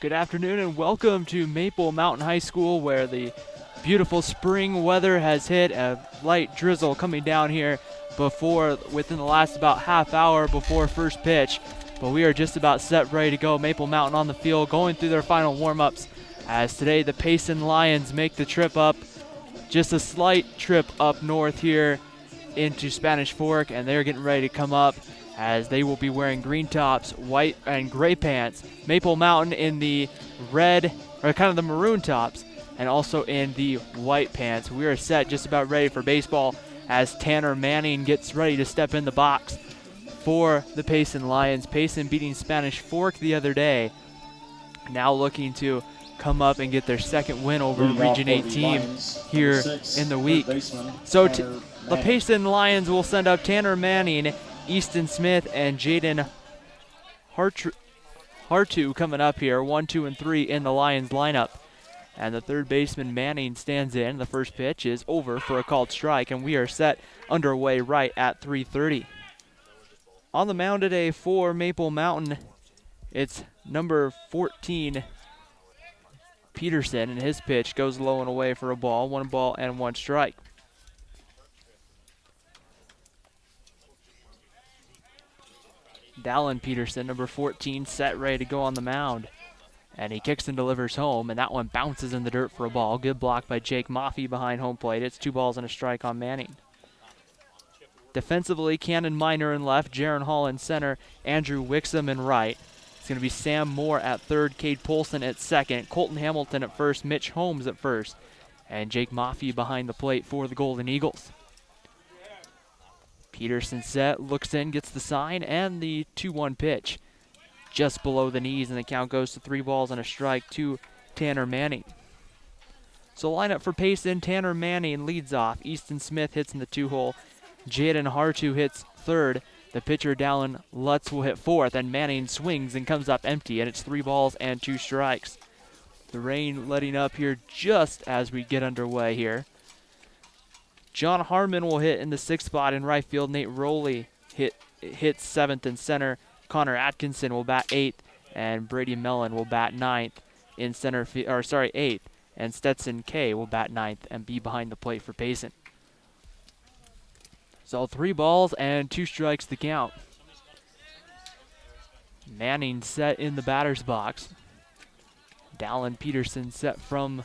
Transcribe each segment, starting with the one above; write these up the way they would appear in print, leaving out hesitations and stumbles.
Good afternoon and welcome to Maple Mountain High School, where the beautiful spring weather has hit. A light drizzle coming down here within the last about half hour before first pitch. But we are just about set, ready to go. Maple Mountain on the field, going through their final warm-ups, as today the Payson Lions make the trip up, just a slight trip up north here into Spanish Fork, and they're getting ready to come up, as they will be wearing green tops, white and gray pants. Maple Mountain in the red, or kind of the maroon tops, and also in the white pants. We are set, just about ready for baseball, as Tanner Manning gets ready to step in the box for the Payson Lions. Payson beating Spanish Fork the other day, now looking to come up and get their second win over Region 8 team here in the week. So the Payson Lions will send up Tanner Manning, Easton Smith, and Jaden Hartu coming up here, 1, 2, and 3 in the Lions lineup. And the third baseman Manning stands in. The first pitch is over for a called strike, and we are set underway right at 3:30. On the mound today for Maple Mountain, it's number 14, Peterson, and his pitch goes low and away for a ball, 1 ball and 1 strike. Dallin Peterson, number 14, set, ready to go on the mound. And he kicks and delivers home, and that one bounces in the dirt for a ball. Good block by Jake Maffey behind home plate. It's 2 balls and a strike on Manning. Defensively, Cannon Miner in left, Jaron Hall in center, Andrew Wixom in right. It's going to be Sam Moore at third, Cade Polson at second, Colton Hamilton at first, Mitch Holmes at first, and Jake Maffey behind the plate for the Golden Eagles. Peterson set, looks in, gets the sign, and the 2-1 pitch just below the knees, and the count goes to 3 balls and a strike to Tanner Manning. So lineup for Payson: Tanner Manning leads off, Easton Smith hits in the 2-hole, Jaden Hartu hits third, the pitcher Dallin Lutz will hit fourth, and Manning swings and comes up empty, and it's 3 balls and 2 strikes. The rain letting up here just as we get underway here. John Harmon will hit in the 6th spot in right field. Nate Rowley hits 7th in center. Connor Atkinson will bat 8th, and Brady Mellon will bat 9th in center 8th, and Stetson K will bat 9th and be behind the plate for Payson. So 3 balls and 2 strikes to count. Manning set in the batter's box. Dallin Peterson set from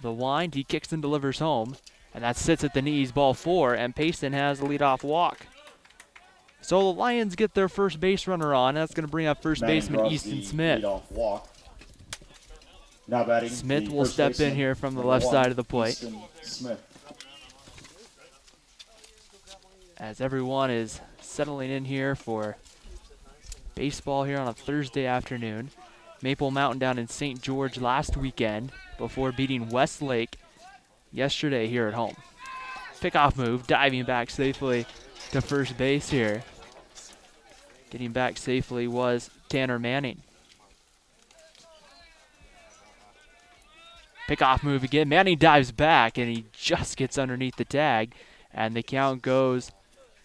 the wind. He kicks and delivers home, and that sits at the knees, ball 4, and Payson has a leadoff walk. So the Lions get their first base runner on. That's going to bring up first baseman Easton Smith. Now batting, Smith will step in here from the left side of the plate. As everyone is settling in here for baseball here on a Thursday afternoon. Maple Mountain down in St. George last weekend before beating Westlake yesterday here at home. Pickoff move, diving back safely to first base here. Getting back safely was Tanner Manning. Pickoff move again. Manning dives back, and he just gets underneath the tag, and the count goes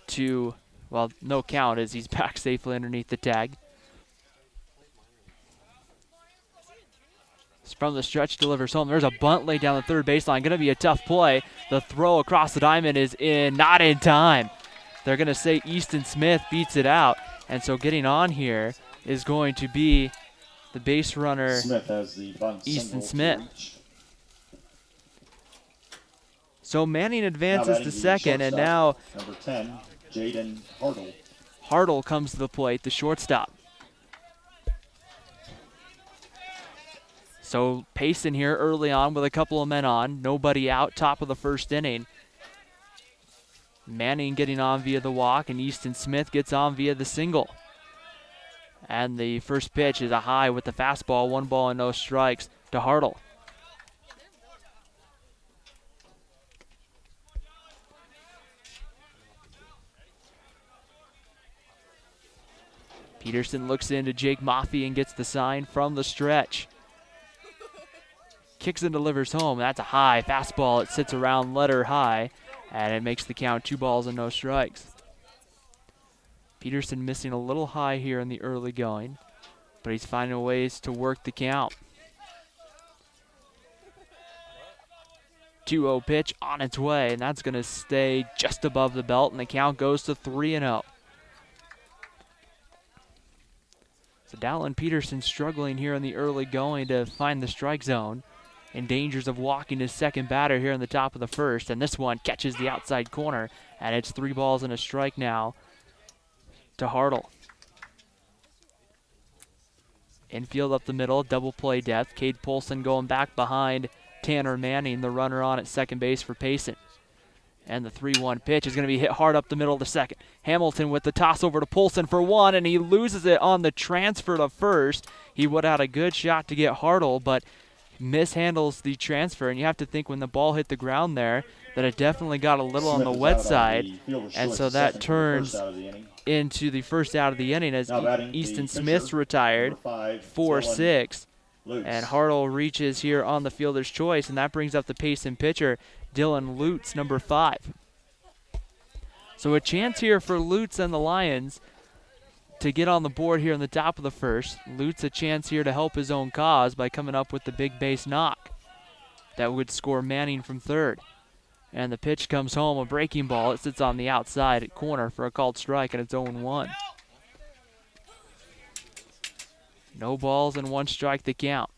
to, well, no count as he's back safely underneath the tag. From the stretch, delivers home. There's a bunt laid down the third baseline. Going to be a tough play. The throw across the diamond is in, not in time. They're going to say Easton Smith beats it out. And so getting on here is going to be the base runner, Smith has the bunt Easton Smith. So Manning advances to second, and now number 10, Jaden Hartle. Hartle comes to the plate, the shortstop. So Payson here early on with a couple of men on, nobody out, top of the first inning. Manning getting on via the walk, and Easton Smith gets on via the single. And the first pitch is a high with the fastball, 1 ball and no strikes to Hartle. Peterson looks into Jake Maffey and gets the sign from the stretch. Kicks and delivers home. That's a high fastball. It sits around letter high, and it makes the count 2 balls and no strikes. Peterson missing a little high here in the early going. but he's finding ways to work the count. 2-0 pitch on its way, and that's going to stay just above the belt, and the count goes to 3-0. So Dallin Peterson struggling here in the early going to find the strike zone. In dangers of walking his second batter here in the top of the first, and this one catches the outside corner, and it's 3 balls and a strike now to Hartle. Infield up the middle, double play depth. Cade Polson going back behind Tanner Manning, the runner on at second base for Payson. And the 3-1 pitch is going to be hit hard up the middle to second. Hamilton with the toss over to Polson for 1, and he loses it on the transfer to first. He would have had a good shot to get Hartle, but mishandles the transfer, and you have to think when the ball hit the ground there that it definitely got a little on the wet side, and so that turns into the first out of the inning as Easton Smith's retired, 4-6, and Hartle reaches here on the fielder's choice, and that brings up the Payson pitcher, Dylan Lutz, number 5. So a chance here for Lutz and the Lions to get on the board here in the top of the first. Lutz a chance here to help his own cause by coming up with the big base knock that would score Manning from third. And the pitch comes home, a breaking ball. It sits on the outside at corner for a called strike, and it's 0-1. No balls and 1 strike the count.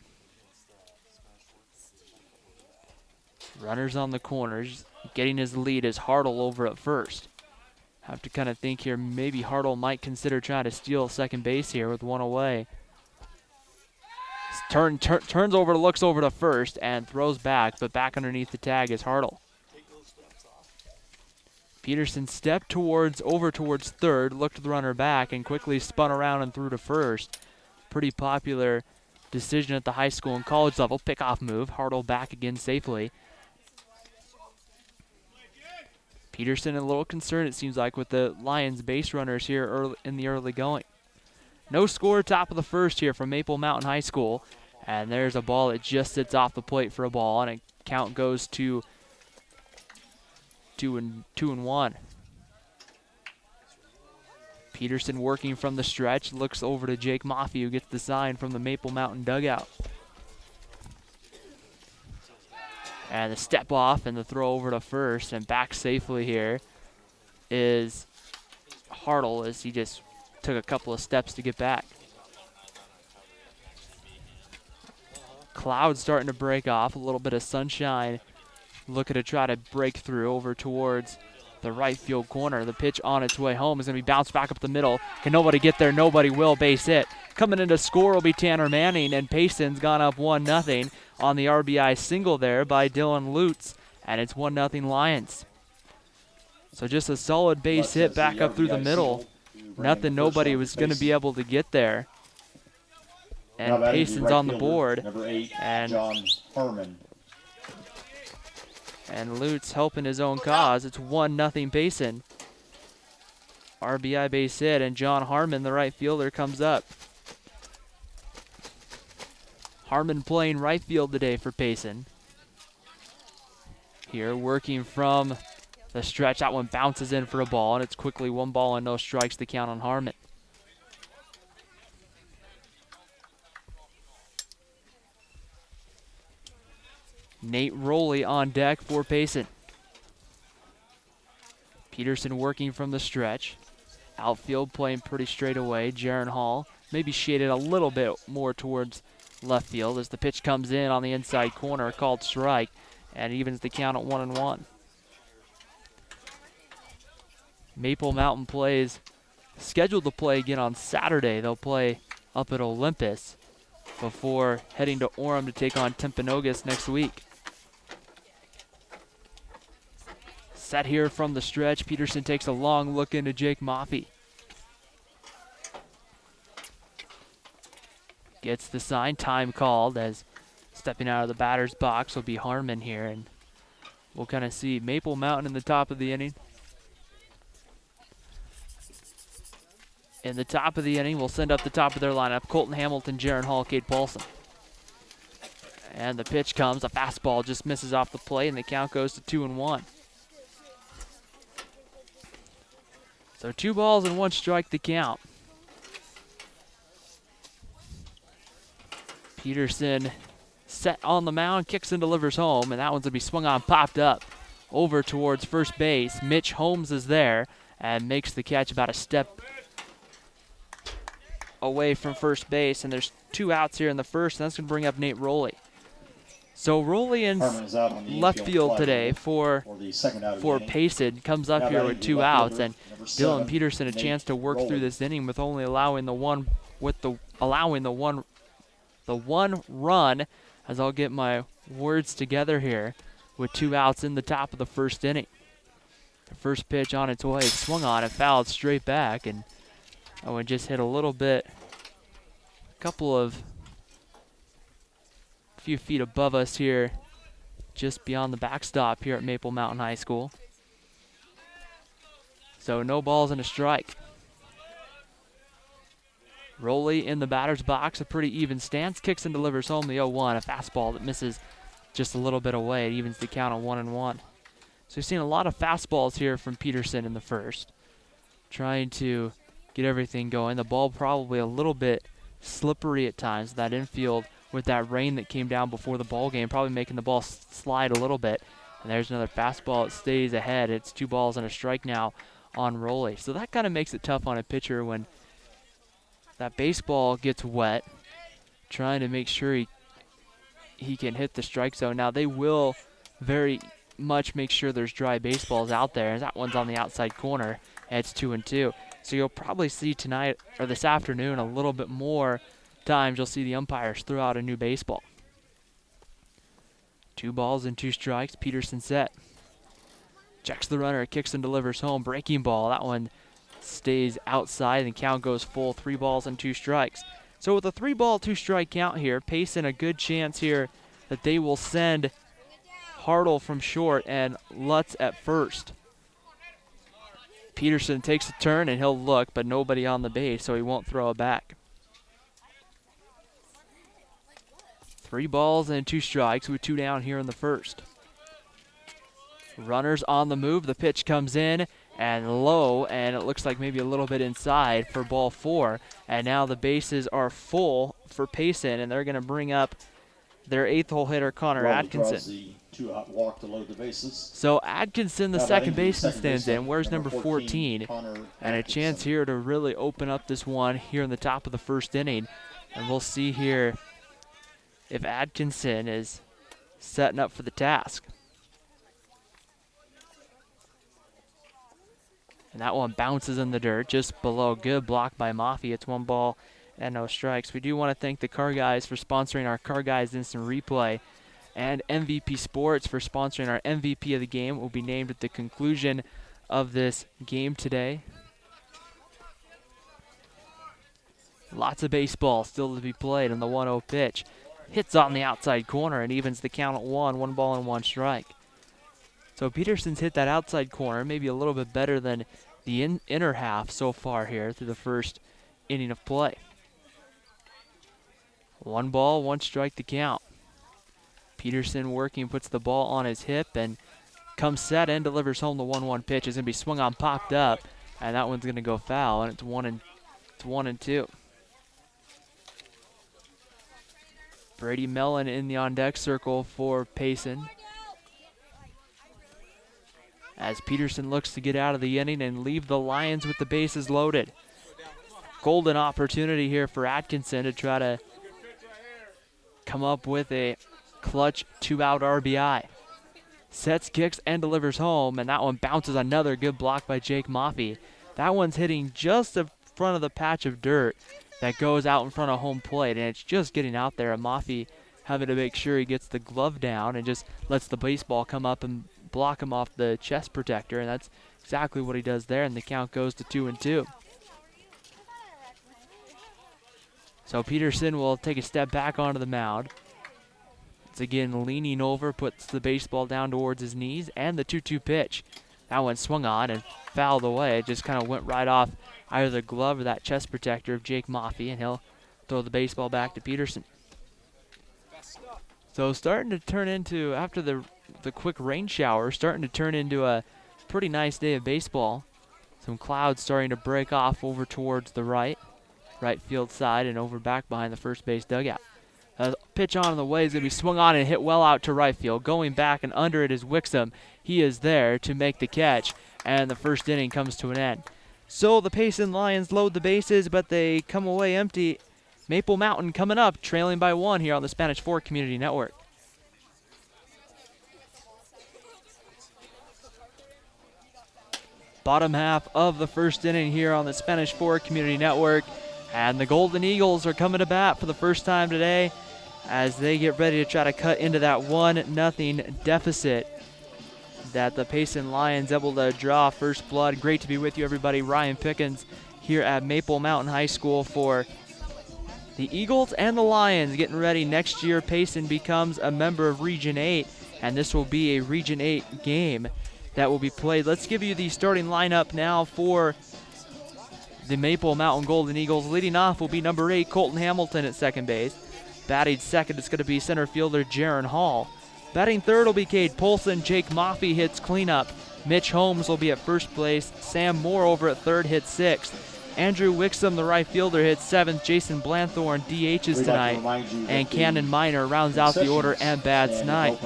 Runners on the corners. Getting his lead is Hartle over at first. Have to kind of think here, maybe Hartle might consider trying to steal second base here with 1 away. Turns over, looks over to first, and throws back, but back underneath the tag is Hartle. Peterson stepped over towards third, looked the runner back, and quickly spun around and threw to first. Pretty popular decision at the high school and college level. Pickoff move, Hartle back again safely. Peterson a little concerned, it seems like, with the Lions base runners here in the early going. No score, top of the first here from Maple Mountain High School. And there's a ball that just sits off the plate for a ball, and a count goes to 2-1. Peterson working from the stretch, looks over to Jake Maffey, who gets the sign from the Maple Mountain dugout. And the step off and the throw over to first, and back safely here is Hartle as he just took a couple of steps to get back. Clouds starting to break off, a little bit of sunshine looking to try to break through over towards the right field corner. The pitch on its way home is going to be bounced back up the middle. Can nobody get there? Nobody will. Base hit. Coming in to score will be Tanner Manning, and Payson's gone up 1-0 on the RBI single there by Dylan Lutz, and it's 1-0 Lions. So just a solid base hit back up through the middle. Nothing, nobody was going to be able to get there. And Payson's on the board. Number 8, and John Harmon. And Lutz helping his own cause. It's 1-0 Payson. RBI base hit, and John Harmon, the right fielder, comes up. Harmon playing right field today for Payson. Here, working from the stretch. That one bounces in for a ball, and it's quickly 1 ball and no strikes to count on Harmon. Nate Rowley on deck for Payson. Peterson working from the stretch. Outfield playing pretty straight away. Jaron Hall maybe shaded a little bit more towards left field as the pitch comes in on the inside corner, called strike, and evens the count at 1-1. Maple Mountain plays, scheduled to play again on Saturday. They'll play up at Olympus before heading to Orem to take on Timpanogos next week. Set here from the stretch. Peterson takes a long look into Jake Maffey. Gets the sign, time called, as stepping out of the batter's box will be Harmon here, and we'll kind of see Maple Mountain in the top of the inning. In the top of the inning, we'll send up the top of their lineup: Colton Hamilton, Jaron Hall, Cade Paulson. And the pitch comes, a fastball just misses off the plate, and the count goes to 2-1. So 2 balls and 1 strike to count. Peterson set on the mound, kicks and delivers home, and that one's going to be swung on, popped up over towards first base. Mitch Holmes is there and makes the catch about a step away from first base, and there's 2 outs here in the first, and that's going to bring up Nate Rowley. So Rowley in left field today for Payson comes up here with 2 outs, and Dylan Peterson a chance to work through this inning with only allowing the one run, as I'll get my words together here, with 2 outs in the top of the first inning. The first pitch on its way, swung on and fouled straight back, and that one just hit a little bit, a few feet above us here, just beyond the backstop here at Maple Mountain High School. So no balls and a strike. Rowley in the batter's box, a pretty even stance, kicks and delivers home the 0-1, a fastball that misses just a little bit away. It evens the count on 1-1. So we've seen a lot of fastballs here from Peterson in the first, trying to get everything going. The ball probably a little bit slippery at times, that infield with that rain that came down before the ball game, probably making the ball slide a little bit. And there's another fastball that stays ahead. It's 2 balls and a strike now on Rowley. So that kind of makes it tough on a pitcher when that baseball gets wet, trying to make sure he can hit the strike zone. Now they will very much make sure there's dry baseballs out there, and that one's on the outside corner, and it's 2-2. So you'll probably see tonight or this afternoon a little bit more times you'll see the umpires throw out a new baseball. 2 balls and 2 strikes. Peterson set. Checks the runner, kicks and delivers home. Breaking ball. That one stays outside and count goes full. 3 balls and 2 strikes. So with a 3-ball, 2-strike count here, Payson a good chance here that they will send Hartle from short and Lutz at first. Peterson takes a turn and he'll look, but nobody on the base, so he won't throw it back. 3 balls and 2 strikes with 2 down here in the first. Runners on the move. The pitch comes in and low, and it looks like maybe a little bit inside for ball 4. And now the bases are full for Payson, and they're going to bring up their 8th hole hitter, Connor Atkinson. So Atkinson, the second baseman, stands in. Where's number 14? And a chance here to really open up this one here in the top of the first inning. And we'll see here if Atkinson is setting up for the task. And that one bounces in the dirt just below. Good block by Maffey. It's 1 ball and no strikes. We do want to thank the Car Guys for sponsoring our Car Guys Instant Replay, and MVP Sports for sponsoring our MVP of the game. It will be named at the conclusion of this game today. Lots of baseball still to be played in the 1-0 pitch. Hits on the outside corner and evens the count at 1 ball and 1 strike. So Peterson's hit that outside corner, maybe a little bit better than the inner half so far here through the first inning of play. 1 ball, 1 strike to count. Peterson working, puts the ball on his hip and comes set and delivers home the 1-1 pitch. It's going to be swung on, popped up, and that one's going to go foul, and it's 1-2. Brady Mellon in the on-deck circle for Payson, as Peterson looks to get out of the inning and leave the Lions with the bases loaded. Golden opportunity here for Atkinson to try to come up with a clutch 2-out RBI. Sets, kicks, and delivers home, and that one bounces. Another good block by Jake Maffey. That one's hitting just in front of the patch of dirt that goes out in front of home plate, and it's just getting out there. And Maffey having to make sure he gets the glove down and just lets the baseball come up and block him off the chest protector, and that's exactly what he does there, and the count goes to 2-2. So Peterson will take a step back onto the mound. It's again leaning over, puts the baseball down towards his knees, and the 2-2 pitch. That one swung on and fouled away. It just kind of went right off either the glove or that chest protector of Jake Maffey, and he'll throw the baseball back to Peterson. So starting to turn into, after the quick rain shower, starting to turn into a pretty nice day of baseball. Some clouds starting to break off over towards the right field side and over back behind the first base dugout. Pitch on the way is going to be swung on and hit well out to right field. Going back and under it is Wixom. He is there to make the catch, and the first inning comes to an end. So the Payson Lions load the bases, but they come away empty. Maple Mountain coming up, trailing by 1 here on the Spanish Fork Community Network. Bottom half of the first inning here on the Spanish Fork Community Network. And the Golden Eagles are coming to bat for the first time today as they get ready to try to cut into that 1-0 deficit that the Payson Lions able to draw first blood. Great to be with you, everybody. Ryan Pickens here at Maple Mountain High School for the Eagles and the Lions getting ready. Next year, Payson becomes a member of Region 8, and this will be a Region 8 game that will be played. Let's give you the starting lineup now for the Maple Mountain Golden Eagles. Leading off will be number 8, Colton Hamilton at second base. Batting second is going to be center fielder Jaron Hall. Batting third will be Cade Polson. Jake Maffey hits cleanup. Mitch Holmes will be at first base. Sam Moore over at third hits sixth. Andrew Wixom, the right fielder, hits seventh. Jason Blanthorne DHs tonight. And Cannon Miner rounds out the order and bats ninth.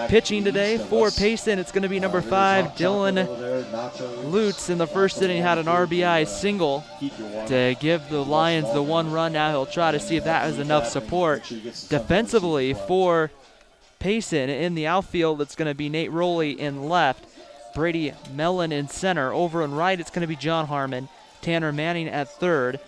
Pitching today for Payson, it's going to be number 5, Dylan Lutz. In the first inning, had an RBI single to give the Lions the 1 run. Now he'll try to see if that is enough support. Defensively for Payson in the outfield, it's going to be Nate Rowley in left, Brady Mellon in center. Over and right, it's going to be John Harmon, Tanner Manning at third.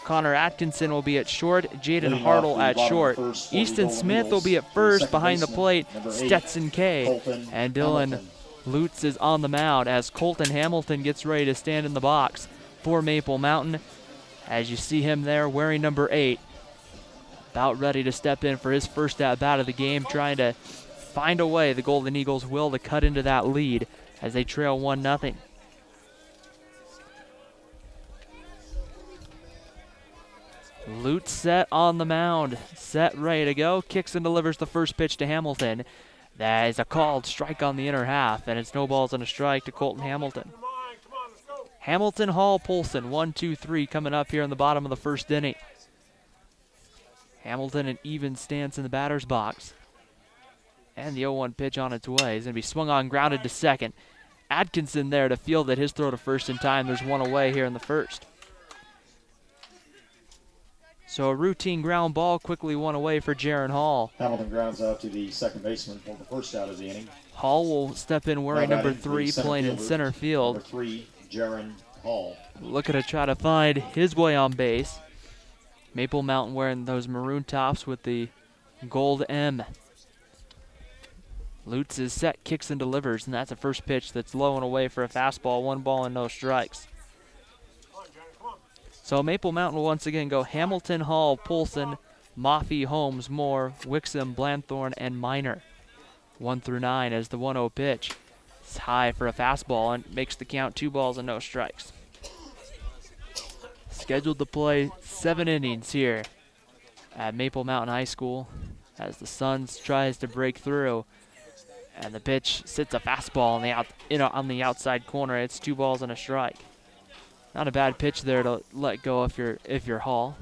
Connor Atkinson will be at short, Jaden Hartle at short. Easton Smith will be at first. Behind the plate, Stetson K. And Dylan Lutz is on the mound as Colton Hamilton gets ready to stand in the box for Maple Mountain. As you see him there wearing number 8. About ready to step in for his first at-bat of the game, trying to find a way, the Golden Eagles will, to cut into that lead as they trail 1-0. Lutz set on the mound, set, ready to go. Kicks and delivers the first pitch to Hamilton. That is a called strike on the inner half, and it's no balls and a strike to Colton Hamilton. Hamilton, Hall, Polson, 1-2-3 coming up here in the bottom of the first inning. Hamilton an even stance in the batter's box. And the 0-1 pitch on its way is going to be swung on, grounded to second. Atkinson there to field it, his throw to first in time. There's one away here in the first. So a routine ground ball, quickly one away for Jaron Hall. Hamilton grounds out to the second baseman for the first out of the inning. Hall will step in wearing number 3, playing in center field. Number 3, Jaron Hall. Looking to try to find his way on base. Maple Mountain wearing those maroon tops with the gold M. Lutz is set, kicks and delivers, and that's a first pitch that's low and away for a fastball. 1 ball and no strikes. So Maple Mountain will once again go Hamilton, Hall, Polson, Maffey, Holmes, Moore, Wixom, Blanthorne, and Miner. 1 through 9 as the 1-0 pitch. It's high for a fastball and makes the count 2 balls and no strikes. Scheduled to play 7 innings here at Maple Mountain High School as the Suns tries to break through. And the pitch sits a fastball on the outside corner. It's 2 balls and a strike. Not a bad pitch there to let go if you're Hall.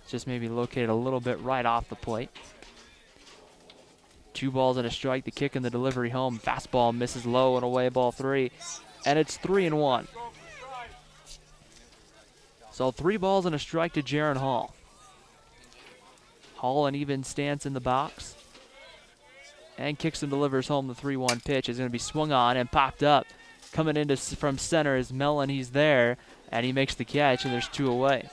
It's just maybe located a little bit right off the plate. 2 balls and a strike. The kick and the delivery home. Fastball misses low and away, ball 3. And it's 3-1. So 3 balls and a strike to Jaron Hall. Hall an even stance in the box. And kicks and delivers home the 3-1 pitch. Is going to be swung on and popped up. Coming into from center is Mellon. He's there, and he makes the catch, and there's 2 away.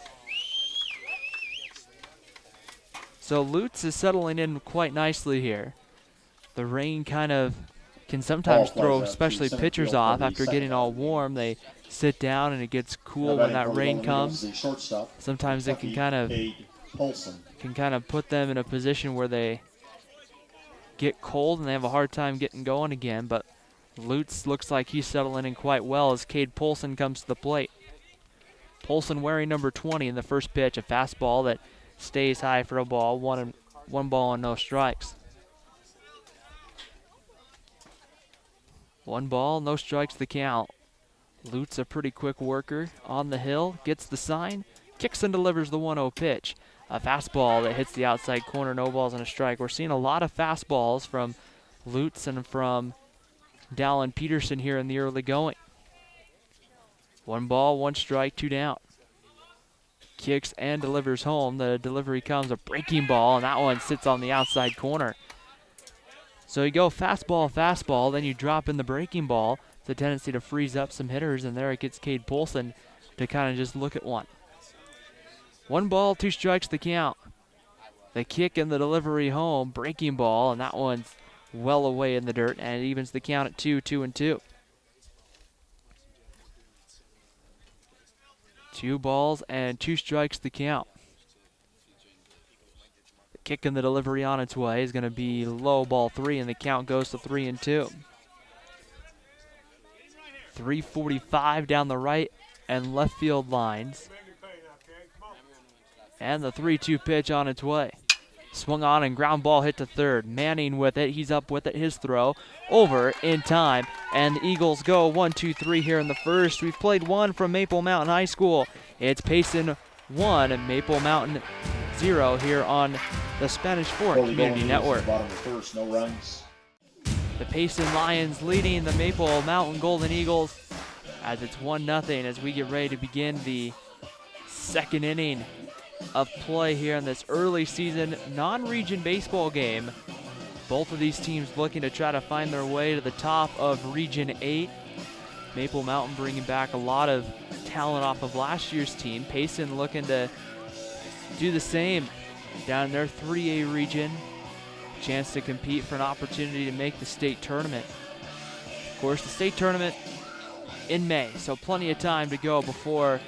So Lutz is settling in quite nicely here. The rain kind of can sometimes throw especially pitchers off after getting all warm. They sit down and it gets cool when that rain comes. Sometimes it can kind of put them in a position where they get cold and they have a hard time getting going again, but Lutz looks like he's settling in quite well as Cade Polson comes to the plate. Polson wearing number 20 in the first pitch, a fastball that stays high for a ball, one ball and no strikes. 1 ball, no strikes the count. Lutz a pretty quick worker on the hill, gets the sign, kicks and delivers the 1-0 pitch. A fastball that hits the outside corner, no balls and a strike. We're seeing a lot of fastballs from Lutz and from Dallin Peterson here in the early going. 1 ball, 1 strike, 2 down. Kicks and delivers home. The delivery comes a breaking ball, and that one sits on the outside corner. So you go fastball, fastball, then you drop in the breaking ball. It's a tendency to freeze up some hitters, and there it gets Cade Payson to kind of just look at one. 1 ball, 2 strikes the count. The kick and the delivery home, breaking ball, and that one's well away in the dirt, and it evens the count at 2, 2-2. 2 balls and 2 strikes the count. The kick and the delivery on its way is going to be low, ball 3, and the count goes to 3-2. 3:45 down the right and left field lines. And the 3-2 pitch on its way. Swung on and ground ball hit to third. Manning with it. He's up with it. His throw over in time. And the Eagles go 1, 2, 3 here in the first. We've played 1 from Maple Mountain High School. It's Payson 1 and Maple Mountain 0 here on the Spanish Fort Community Network. Bottom of the first, no runs. The Payson Lions leading the Maple Mountain Golden Eagles as it's 1-0 as we get ready to begin the second inning of play here in this early season non-region baseball game. Both of these teams looking to try to find their way to the top of Region 8. Maple Mountain bringing back a lot of talent off of last year's team. Payson looking to do the same down in their 3A region. Chance to compete for an opportunity to make the state tournament. Of course, the state tournament in May, so plenty of time to go before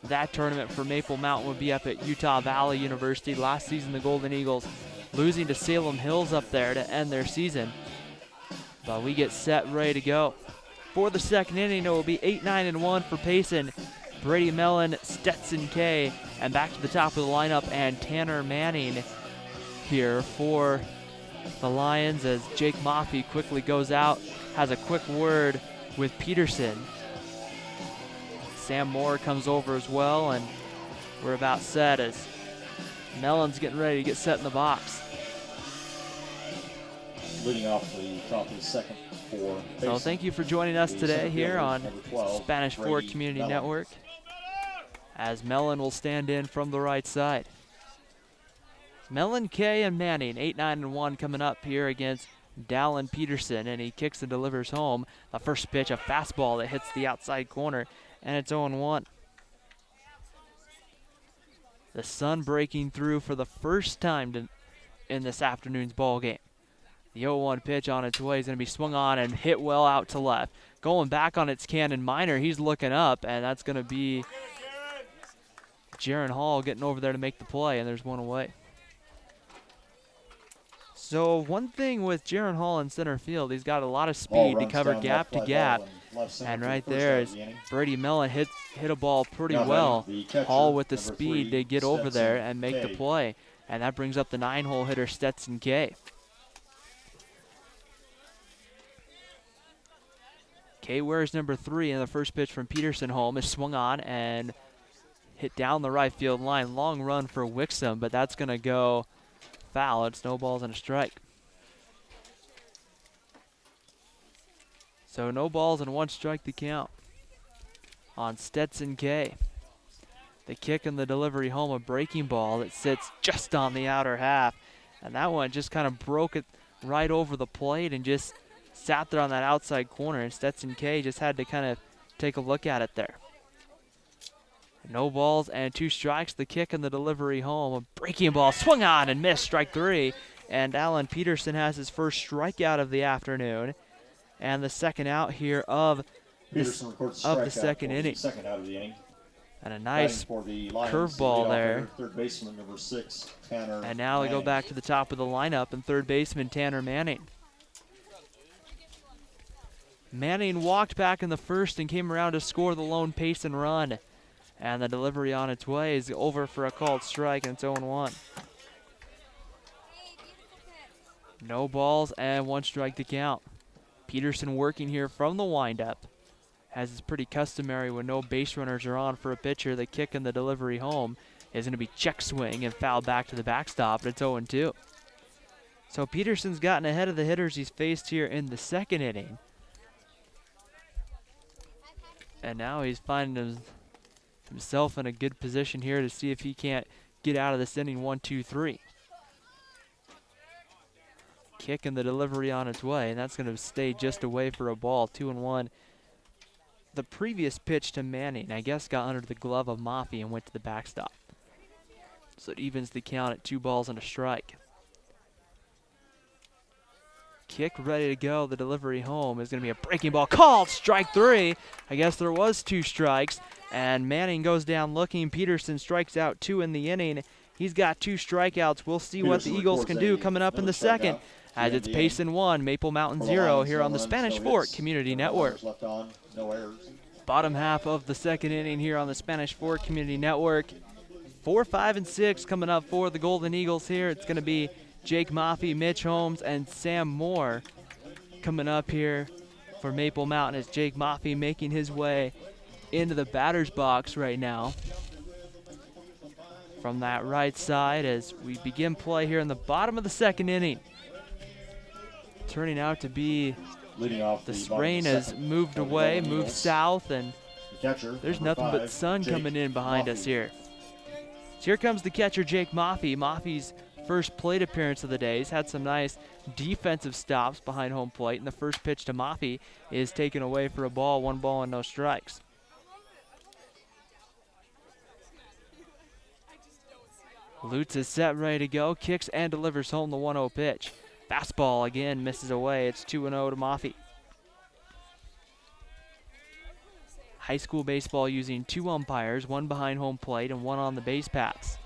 that tournament for Maple Mountain would be up at Utah Valley University. Last season, the Golden Eagles losing to Salem Hills up there to end their season. But we get set, ready to go. For the second inning, it will be 8-9-1 for Payson. Brady Mellon, Stetson K, and back to the top of the lineup, and Tanner Manning here for the Lions as Jake Maffey quickly goes out, has a quick word with Peterson. Sam Moore comes over as well, and we're about set as Mellon's getting ready to get set in the box. Leading off the top of the second for Payson. So thank you for joining us today here on 12, Spanish Fort Community Mellon. Network as Mellon will stand in from the right side. Mellon, K, and Manning, 8-9-1 coming up here against Dallin Peterson, and he kicks and delivers home. The first pitch, a fastball that hits the outside corner, and it's 0-1. The sun breaking through for the first time in this afternoon's ball game. The 0-1 pitch on its way is going to be swung on and hit well out to left. Going back on its Cannon Minor, he's looking up, and that's going to be Jaron Hall getting over there to make the play, and there's one away. So one thing with Jaron Hall in center field, he's got a lot of speed to cover gap to gap. And right there is Brady Mellon hit a ball pretty well. Hall with the speed to get over there and make the play. And that brings up the 9-hole hitter Stetson K. K wears number 3, and the first pitch from Peterson home is swung on and hit down the right field line. Long run for Wixom, but that's going to go foul. It's no balls and a strike. So no balls and 1 strike to count on Stetson K. The kick and the delivery home, a breaking ball that sits just on the outer half. And that one just kind of broke it right over the plate and just sat there on that outside corner. And Stetson K just had to kind of take a look at it there. No balls and 2 strikes. The kick and the delivery home. A breaking ball swung on and missed. Strike 3. And Alan Peterson has his first strikeout of the afternoon. And the second out here of the second inning. Second out of the inning. And a nice curveball there. Third baseman number 6, Tanner. And now we go back to the top of the lineup and third baseman Tanner Manning. Manning walked back in the first and came around to score the lone Payson run. And the delivery on its way is over for a called strike, and it's 0-1. No balls and 1 strike to count. Peterson working here from the windup. As is pretty customary when no base runners are on for a pitcher, the kick and the delivery home is going to be check swing and foul back to the backstop, and it's 0-2. So Peterson's gotten ahead of the hitters he's faced here in the second inning. And now he's finding himself in a good position here to see if he can't get out of this inning 1-2-3. Kick and the delivery on its way, and that's going to stay just away for a ball, 2-1. The previous pitch to Manning, I guess, got under the glove of Maffey and went to the backstop. So it evens the count at 2 balls and a strike. Kick ready to go. The delivery home is going to be a breaking ball. Called strike 3. I guess there was 2 strikes. And Manning goes down looking. Peterson strikes out 2 in the inning. He's got 2 strikeouts. We'll see what the Eagles can do coming up in the second. As it's Payson 1, Maple Mountain 0 here on the Spanish Fork Community Network. Bottom half of the second inning here on the Spanish Fork Community Network. 4, 5, and 6 coming up for the Golden Eagles here. It's going to be Jake Maffey, Mitch Holmes, and Sam Moore coming up here for Maple Mountain as Jake Maffey making his way into the batter's box right now. From that right side as we begin play here in the bottom of the second inning. Turning out to be this rain has moved away, moved south, and there's nothing but sun coming in behind us here. So here comes the catcher, Jake Maffey. Maffey's first plate appearance of the day. He's had some nice defensive stops behind home plate, and the first pitch to Maffey is taken away for a ball, 1 ball and no strikes. Lutz is set, ready to go, kicks and delivers home the 1-0 pitch. Fastball again misses away. It's 2-0 to Maffey. High school baseball using 2 umpires, 1 behind home plate and 1 on the base paths.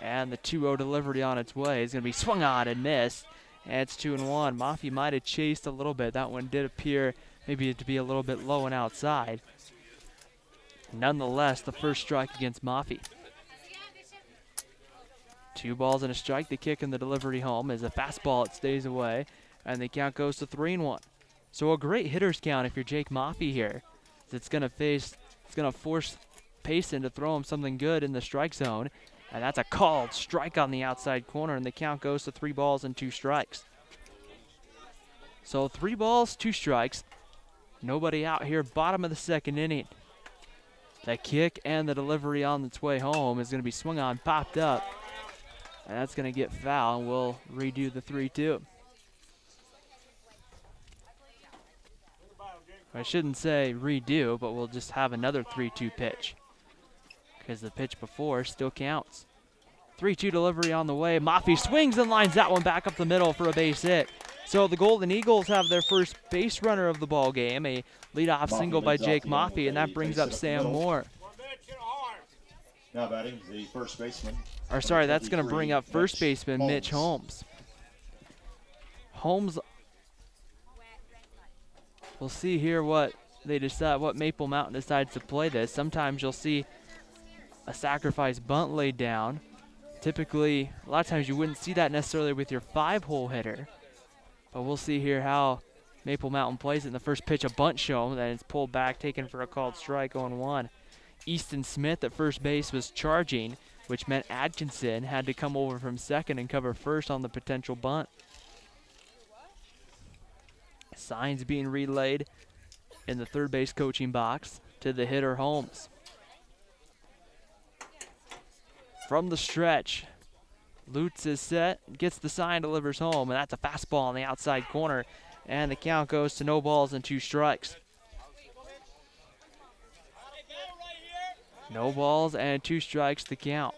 And the 2-0 delivery on its way is going to be swung on and missed. And it's 2-1. Maffey might have chased a little bit. That one did appear maybe to be a little bit low and outside. Nonetheless, the first strike against Maffey. 2 balls and a strike. The kick and the delivery home is a fastball. It stays away. And the count goes to 3-1. So a great hitter's count if you're Jake Maffey here. It's going to force Payson to throw him something good in the strike zone. And that's a called strike on the outside corner, and the count goes to 3 balls and 2 strikes. So 3 balls, 2 strikes. Nobody out here, bottom of the second inning. The kick and the delivery on its way home is going to be swung on, popped up. And that's going to get foul, and we'll redo the 3-2. I shouldn't say redo, but we'll just have another 3-2 pitch, because the pitch before still counts. 3-2 delivery on the way. Maffey swings and lines that one back up the middle for a base hit. So the Golden Eagles have their first base runner of the ball game, a leadoff single by Jake Maffey, and that brings up Sam Moore. Now batting the first baseman. Or sorry, that's going to bring up first baseman Mitch Holmes. Holmes, we'll see here what they decide, what Maple Mountain decides to play this. Sometimes you'll see a sacrifice bunt laid down. Typically, a lot of times you wouldn't see that necessarily with your 5-hole hitter. But we'll see here how Maple Mountain plays it. In the first pitch, a bunt shown, then it's pulled back, taken for a called strike, 0-1. Easton Smith at first base was charging, which meant Atkinson had to come over from second and cover first on the potential bunt. Signs being relayed in the third base coaching box to the hitter Holmes. From the stretch, Lutz is set, gets the sign, delivers home, and that's a fastball on the outside corner, and the count goes to no balls and 2 strikes. No balls and 2 strikes to count.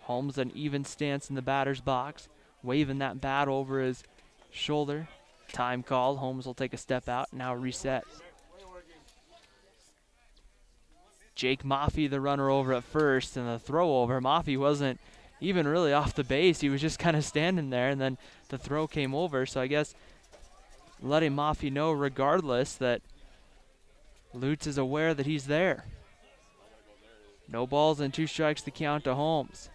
Holmes an even stance in the batter's box, waving that bat over his shoulder. Time called. Holmes will take a step out, now reset. Jake Maffey, the runner over at first, and the throw over. Maffey wasn't even really off the base. He was just kind of standing there, and then the throw came over. So I guess letting Maffey know regardless that Lutz is aware that he's there. No balls and 2 strikes to count to Holmes.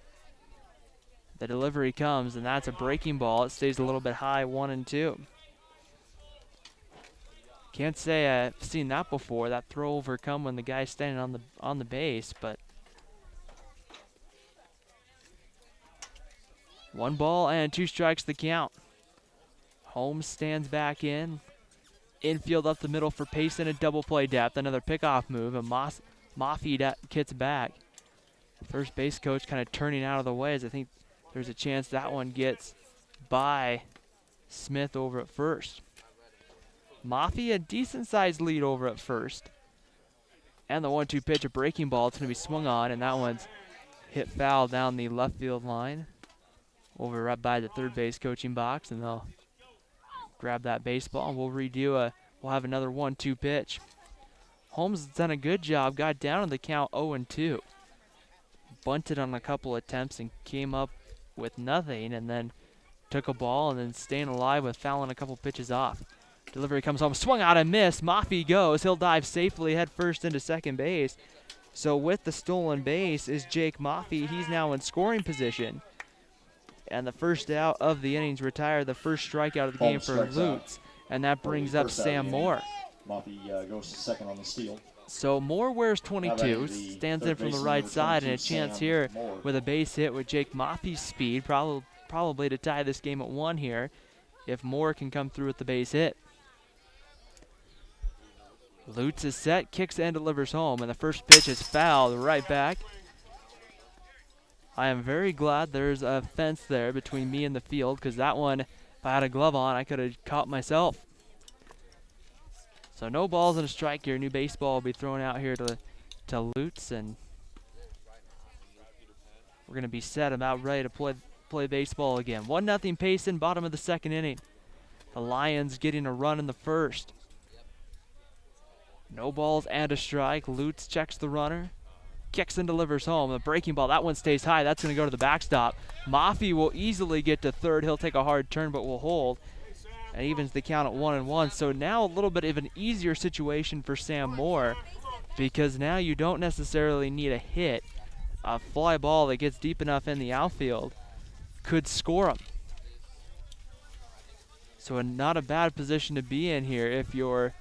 The delivery comes, and that's a breaking ball. It stays a little bit high, 1-2. Can't say I've seen that before. That throw over come when the guy's standing on the base, but 1 ball and 2 strikes the count. Holmes stands back in. Infield up the middle for Payson, a double play depth. Another pickoff move, and Mafi gets back. First base coach kind of turning out of the way as I think there's a chance that one gets by Smith over at first. Mafi, a decent-sized lead over at first. And the 1-2 pitch, a breaking ball. It's going to be swung on, and that one's hit foul down the left field line over right by the third base coaching box, and they'll grab that baseball, and we'll have another 1-2 pitch. Holmes has done a good job, got down in the count 0-2. Bunted on a couple attempts and came up with nothing, and then took a ball and then staying alive with fouling a couple pitches off. Delivery comes home, swung out and missed. Mafi goes. He'll dive safely head first into second base. So with the stolen base is Jake Mafi. He's now in scoring position. And the first out of the innings retired, the first strikeout of the game for Lutz. And that brings up Sam Moore. Mafi goes to second on the steal. So Moore wears 22, stands in from the right side, and a chance here with a base hit with Jake Mafi's speed, probably to tie this game at 1 here, if Moore can come through with the base hit. Lutz is set, kicks and delivers home, and the first pitch is fouled right back. I am very glad there's a fence there between me and the field, because that one, if I had a glove on, I could have caught myself. So no balls and a strike here. New baseball will be thrown out here to Lutz, and we're going to be set about ready to play baseball again. 1-0 Payson, bottom of the second inning. The Lions getting a run in the first. No balls and a strike. Lutz checks the runner, kicks and delivers home. The breaking ball, that one stays high. That's going to go to the backstop. Mafi will easily get to third. He'll take a hard turn, but will hold. And evens the count at 1-1. So now a little bit of an easier situation for Sam Moore, because now you don't necessarily need a hit. A fly ball that gets deep enough in the outfield could score him. So not a bad position to be in here if you're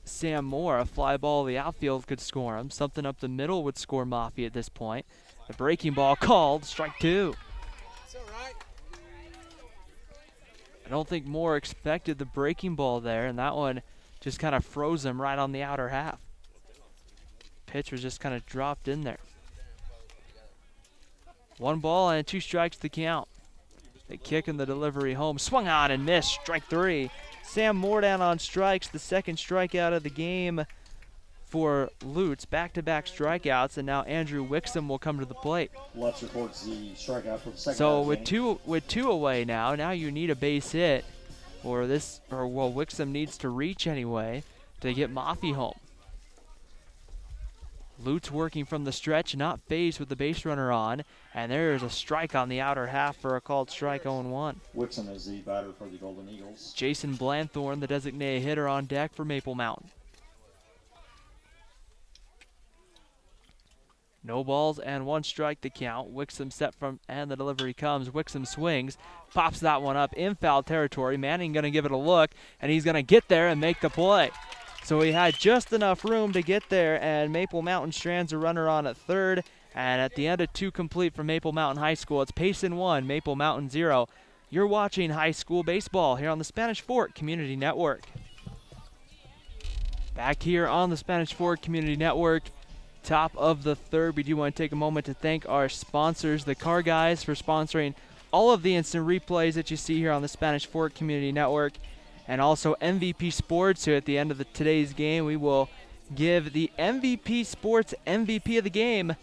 Sam Moore. A fly ball in the outfield could score him. Something up the middle would score Mafi at this point. The breaking ball called, strike 2. I don't think Moore expected the breaking ball there, and that one just kind of froze him right on the outer half. Pitch was just kind of dropped in there. 1 ball and 2 strikes to count. The kick and the delivery home. Swung on and missed, strike 3. Sam Moore down on strikes, the second strikeout of the game for Lutz. Back-to-back strikeouts, and now Andrew Wixom will come to the plate. Lutz reports the strikeout for the second. So with two away now you need a base hit, Wixom needs to reach anyway to get Mafi home. Lutz working from the stretch, not phased with the base runner on, and there's a strike on the outer half for a called strike 0-1. Wixom is the batter for the Golden Eagles. Jason Blanthorne, the designated hitter, on deck for Maple Mountain. No balls and 1 strike to count. Wixom set from, and the delivery comes. Wixom swings, pops that one up in foul territory. Manning going to give it a look, and he's going to get there and make the play. So he had just enough room to get there, and Maple Mountain strands a runner on at third. And at the end of 2 complete for Maple Mountain High School, it's Payson 1, Maple Mountain 0. You're watching high school baseball here on the Spanish Fort Community Network. Back here on the Spanish Fort Community Network, top of the third, we do want to take a moment to thank our sponsors, the Car Guys, for sponsoring all of the instant replays that you see here on the Spanish Fort Community Network, and also MVP Sports, who at the end of today's game we will give the MVP Sports MVP of the game.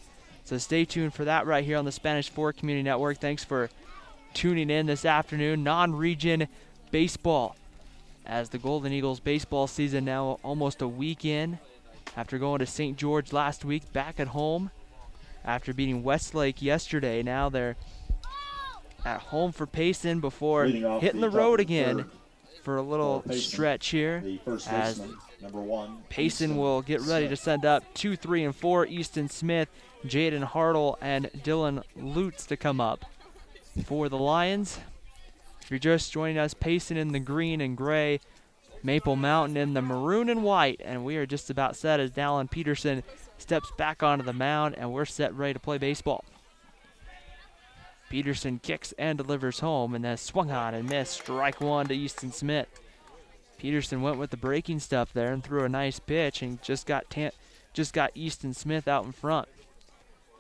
So stay tuned for that right here on the Spanish Fort Community Network. Thanks for tuning in this afternoon. Non-region baseball, as the Golden Eagles baseball season now almost a week in. After going to St. George last week, back at home after beating Westlake yesterday. Now they're at home for Payson before hitting the road again for a little stretch here, as Payson will get ready to send up 2, 3, and 4. Easton Smith, Jaden Hartle, and Dylan Lutz to come up for the Lions. If you're just joining us, Payson in the green and gray, Maple Mountain in the maroon and white, and we are just about set as Dallin Peterson steps back onto the mound, and we're set ready to play baseball. Peterson kicks and delivers home, and then swung on and missed. Strike one to Easton Smith. Peterson went with the breaking stuff there and threw a nice pitch and just got Easton Smith out in front.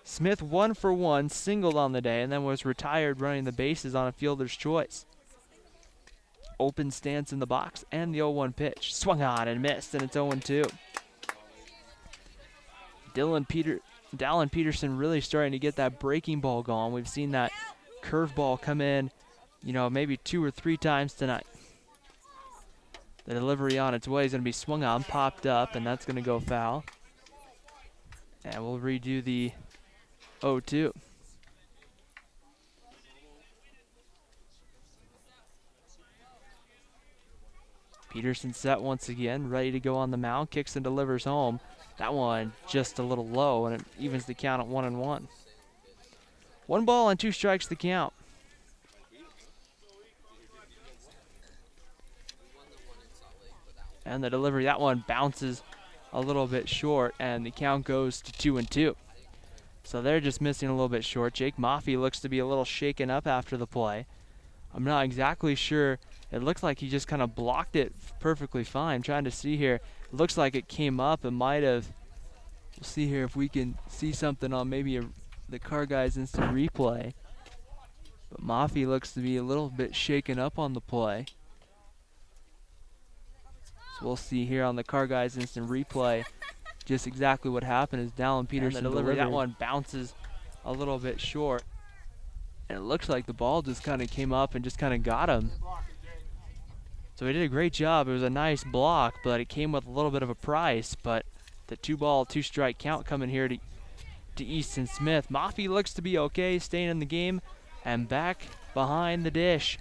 Smith 1 for 1, singled on the day, and then was retired running the bases on a fielder's choice. Open stance in the box, and the 0-1 pitch. Swung on and missed, and it's 0-2. Dallin Peterson really starting to get that breaking ball going. We've seen that curveball come in, maybe 2 or 3 times tonight. The delivery on its way is going to be swung on, popped up, and that's going to go foul. And we'll redo the 0-2. Peterson set once again, ready to go on the mound, kicks and delivers home. That one just a little low, and it evens the count at 1-1. 1 ball and 2 strikes the count. And the delivery, that one bounces a little bit short, and the count goes to 2-2. So they're just missing a little bit short. Jake Maffey looks to be a little shaken up after the play. I'm not exactly sure. It looks like he just kind of blocked it perfectly fine. Trying to see here. It looks like it came up and might have. We'll see here if we can see something on maybe the Car Guys instant replay. But Maffey looks to be a little bit shaken up on the play. So we'll see here on the Car Guys instant replay just exactly what happened as Dallin Peterson delivered. That one bounces a little bit short. And it looks like the ball just kind of came up and just kind of got him. So he did a great job. It was a nice block, but it came with a little bit of a price. But the 2 ball, 2 strike count coming here to Easton Smith. Maffey looks to be okay, staying in the game and back behind the dish.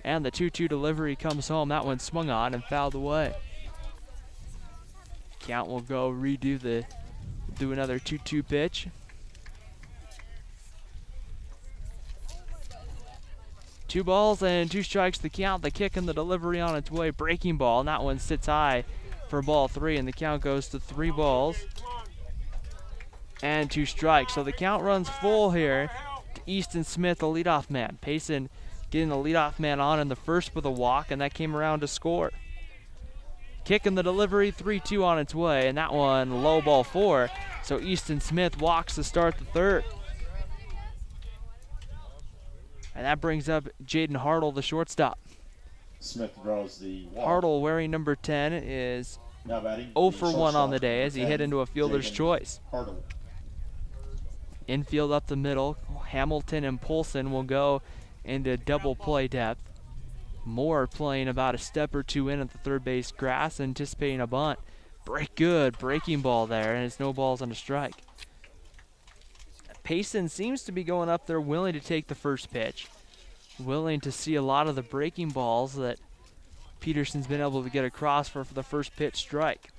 And the 2-2 delivery comes home. That one swung on and fouled away. Count will go do another 2-2 pitch. 2 balls and 2 strikes the count. The kick and the delivery on its way. Breaking ball, and that one sits high for ball 3, and the count goes to 3 balls and 2 strikes. So the count runs full here to Easton Smith, the leadoff man. Payson getting the leadoff man on in the first with a walk, and that came around to score. Kick and the delivery, 3-2 on its way, and that one low ball 4. So Easton Smith walks to start the 3rd. And that brings up Jaden Hartle, the shortstop. Smith draws the walk. Hartle, wearing number 10, is 0 for 1 on the day as he hit into a fielder's choice. Hartle. Infield up the middle, Hamilton and Polson will go into double play depth. Moore playing about a step or 2 in at the third base grass, anticipating a bunt. Good breaking ball there, and it's no balls on a strike. Payson seems to be going up there willing to take the first pitch, willing to see a lot of the breaking balls that Peterson's been able to get across for the first pitch strike.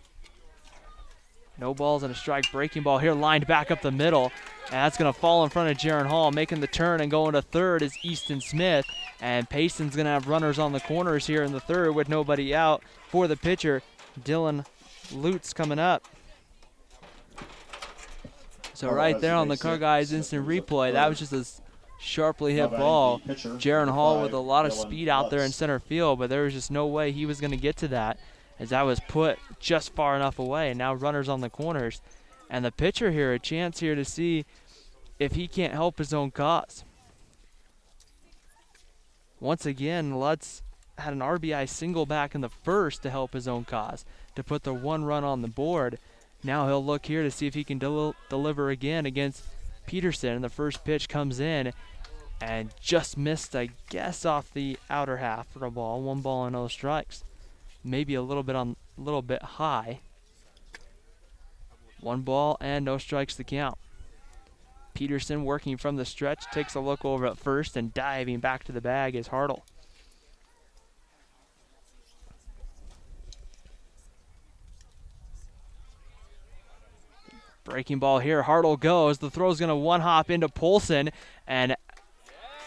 No balls and a strike. Breaking ball here lined back up the middle, and that's going to fall in front of Jaron Hall. Making the turn and going to third is Easton Smith, and Payson's going to have runners on the corners here in the 3rd with nobody out for the pitcher. Dylan Lutz coming up. So right there on the Car Guys instant replay, that was just a sharply hit ball. Jaron Hall with a lot of speed out there in center field, but there was just no way he was going to get to that, as that was put just far enough away. And now runners on the corners. And the pitcher here, a chance here to see if he can't help his own cause. Once again, Lutz had an RBI single back in the 1st to help his own cause, to put the 1 run on the board. Now he'll look here to see if he can deliver again against Peterson. And the first pitch comes in and just missed, I guess, off the outer half for a ball. 1 ball and no strikes. Maybe a little bit high. 1 ball and no strikes to count. Peterson working from the stretch, takes a look over at first, and diving back to the bag is Hartle. Breaking ball here, Hartle goes. The throw's going to 1-hop into Polson, and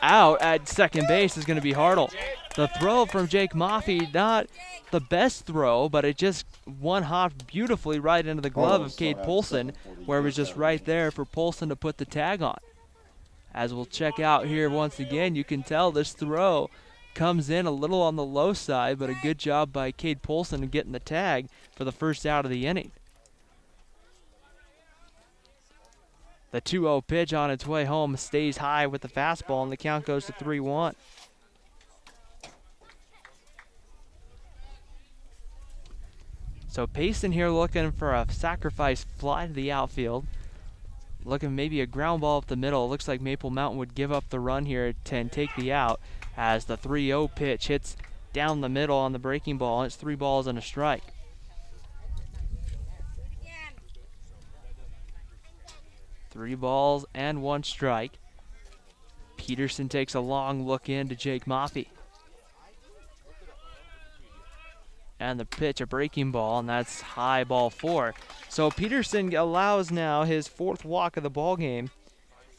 out at second base is going to be Hartle. The throw from Jake Maffey, not the best throw, but it just 1-hopped beautifully right into the glove of Cade Polson, where it was just right there for Polson to put the tag on. As we'll check out here once again, you can tell this throw comes in a little on the low side, but a good job by Cade Polson in getting the tag for the first out of the inning. The 2-0 pitch on its way home stays high with the fastball, and the count goes to 3-1. So Payson here looking for a sacrifice fly to the outfield. Looking maybe a ground ball up the middle. It looks like Maple Mountain would give up the run here and take the out as the 3-0 pitch hits down the middle on the breaking ball. And it's 3 balls and a strike. Three balls and 1 strike. Peterson takes a long look in to Jake Maffey. And the pitch, a breaking ball, and that's high, ball 4. So Peterson allows now his 4th walk of the ball game.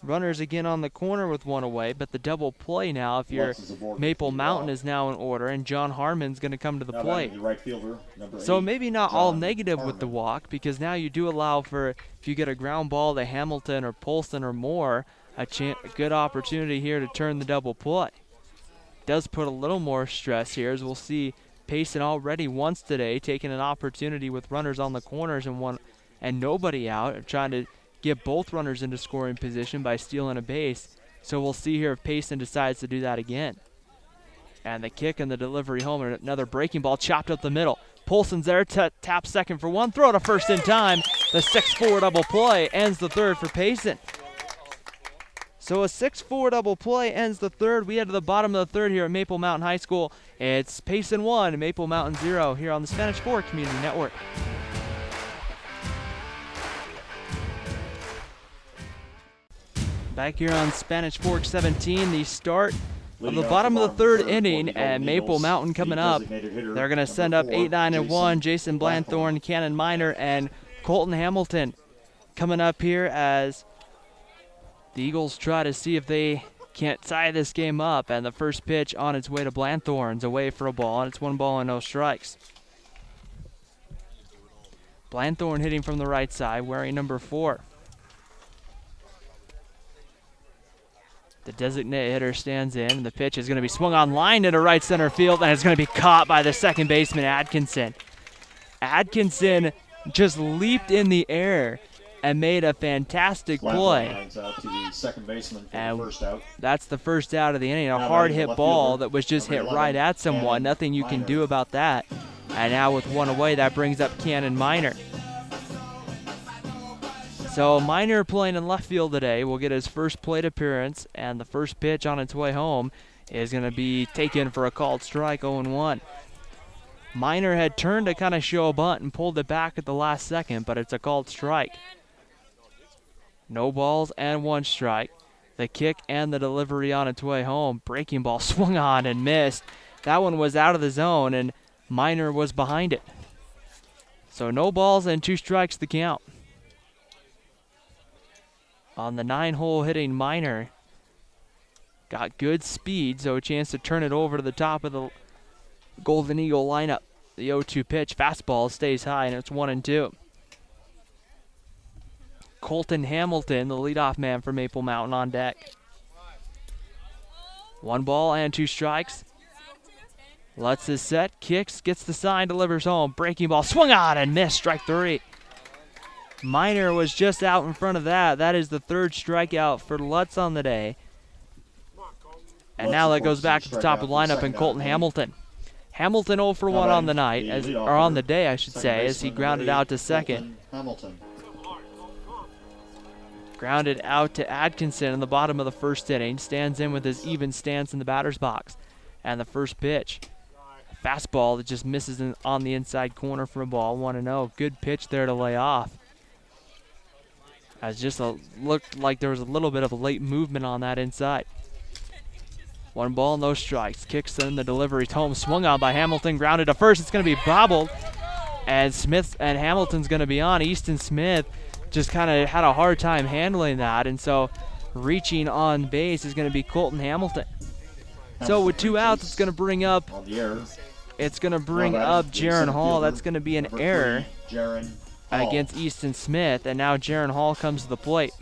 Runners again on the corner with 1 away, but the double play now if you're Maple Mountain is now in order, and John Harmon's going to come to the plate. Right fielder, so 8, maybe not John all negative Harmon. with the walk, because now you do allow for, if you get a ground ball to Hamilton or Polson or more, a good opportunity here to turn the double play. Does put a little more stress here, as we'll see Payson already once today taking an opportunity with runners on the corners and nobody out, trying to get both runners into scoring position by stealing a base. So we'll see here if Payson decides to do that again. And the kick and the delivery home, and another breaking ball chopped up the middle. Polson's there, taps second for 1, throw to first in time. The 6-4 double play ends the 3rd for Payson. So a 6-4 double play ends the 3rd. We head to the bottom of the 3rd here at Maple Mountain High School. It's Payson 1, Maple Mountain 0 here on the Spanish Fork Community Network. Back here on Spanish Fork 17, the start of the bottom of the 3rd inning, and Maple Mountain coming up. They're going to send up 8, 9, and 1. Jason Blanthorne, Cannon Miner, and Colton Hamilton coming up here as the Eagles try to see if they can't tie this game up. And the first pitch on its way to Blanthorne's away for a ball, and it's 1 ball and no strikes. Blanthorne hitting from the right side, wearing number 4. The designated hitter stands in, and the pitch is going to be swung on line into right center field, and it's going to be caught by the second baseman, Atkinson. Atkinson just leaped in the air and made a fantastic play. Out to the second baseman for and the first out. That's the first out of the inning. A hard hit ball that was just hit right at someone. Nothing you can do about that. And now with 1 away, that brings up Cannon Miner. So Miner playing in left field today will get his first plate appearance, and the first pitch on its way home is going to be taken for a called strike, 0-1. Miner had turned to kind of show a bunt and pulled it back at the last second, but it's a called strike. No balls and 1 strike. The kick and the delivery on its way home. Breaking ball swung on and missed. That one was out of the zone, and Miner was behind it. So no balls and 2 strikes the count. On the 9-hole hitting Miner. Got good speed, so a chance to turn it over to the top of the Golden Eagle lineup. The 0-2 pitch, fastball stays high, and it's 1-2. Colton Hamilton, the leadoff man for Maple Mountain, on deck. 1 ball and 2 strikes. Lets his set, kicks, gets the sign, delivers home. Breaking ball, swung on and missed, strike 3. Miner was just out in front of that. That is the 3rd strikeout for Lutz on the day. And now that goes back to the top of the lineup, and Colton Hamilton. Hamilton 0 for 1 on the night, or on the day, I should say, as he grounded out to second. Grounded out to Atkinson in the bottom of the 1st inning. Stands in with his even stance in the batter's box. And the first pitch. Fastball that just misses on the inside corner for a ball, 1-0. Good pitch there to lay off. As just looked like there was a little bit of a late movement on that inside. 1 ball, no strikes. Kicks in the delivery home, swung on by Hamilton, grounded to first. It's going to be bobbled, and Smith and Hamilton's going to be on. Easton Smith just kind of had a hard time handling that, and so reaching on base is going to be Colton Hamilton. So with 2 outs, it's going to bring up. It's going to bring up Jaron Hall. That's going to be an error against Easton Smith, and now Jaron Hall comes to the plate.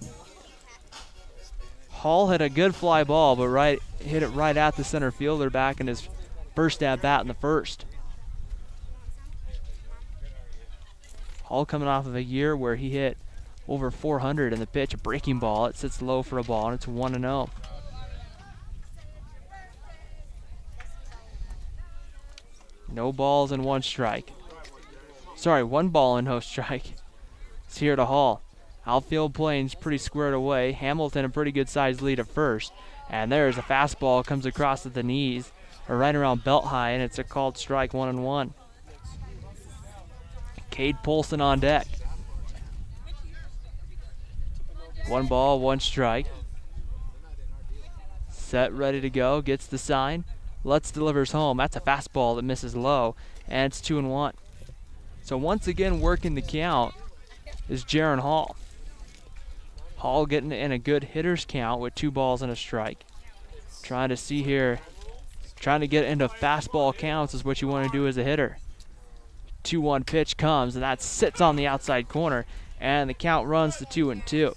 Hall hit a good fly ball, but hit it right at the center fielder back in his first at bat in the first. Hall coming off of a year where he hit over 400 in the pitch, a breaking ball. It sits low for a ball, and it's 1-0. No balls and 1 strike. Sorry, 1 ball and no strike. It's here to Hall. Outfield playing's pretty squared away. Hamilton a pretty good sized lead at first. And there's a fastball comes across at the knees, or right around belt high, and it's a called strike, 1-1. Cade Polson on deck. 1 ball, 1 strike. Set, ready to go, gets the sign. Lutz delivers home. That's a fastball that misses low, and it's 2-1. So once again working the count is Jaron Hall. Hall getting in a good hitter's count with 2 balls and a strike. Trying to see here, trying to get into fastball counts is what you want to do as a hitter. 2-1 pitch comes, and that sits on the outside corner, and the count runs to 2-2.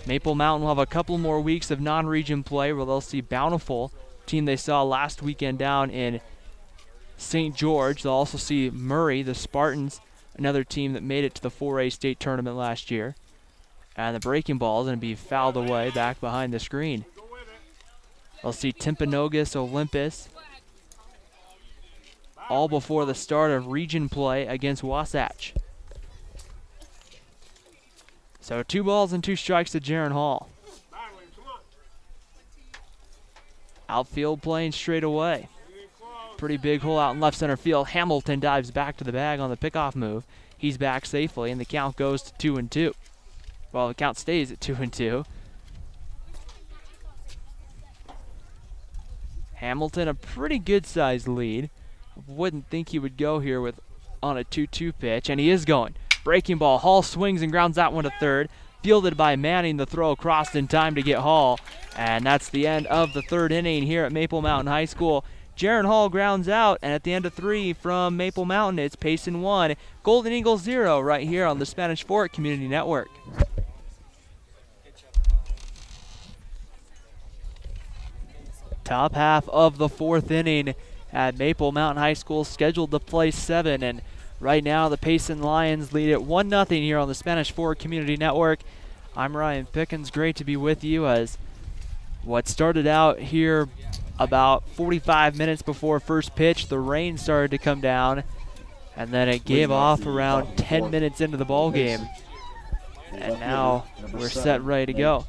Maple Mountain will have a couple more weeks of non-region play where they'll see Bountiful, team they saw last weekend down in St. George. They'll also see Murray, the Spartans, another team that made it to the 4A state tournament last year. And the breaking ball is going to be fouled away back behind the screen. They'll see Timpanogos Olympus, all before the start of region play against Wasatch. So 2 balls and 2 strikes to Jaron Hall. Outfield playing straight away. Pretty big hole out in left center field. Hamilton dives back to the bag on the pickoff move. He's back safely, and the count goes to 2-2. Well, the count stays at 2-2. Hamilton, a pretty good-sized lead. Wouldn't think he would go here on a 2-2 pitch, and he is going. Breaking ball. Hall swings and grounds that one to third. Fielded by Manning. The throw crossed in time to get Hall. And that's the end of the 3rd inning here at Maple Mountain High School. Jaron Hall grounds out, and at the end of 3 from Maple Mountain, it's Payson 1, Golden Eagles 0 right here on the Spanish Fort Community Network. Top half of the 4th inning at Maple Mountain High School, scheduled to play 7, and right now the Payson Lions lead it 1-0 here on the Spanish Fort Community Network. I'm Ryan Pickens, great to be with you as what started out here about 45 minutes before first pitch, the rain started to come down, and then it gave off around 10 minutes into the ball game. And now we're set, ready to go.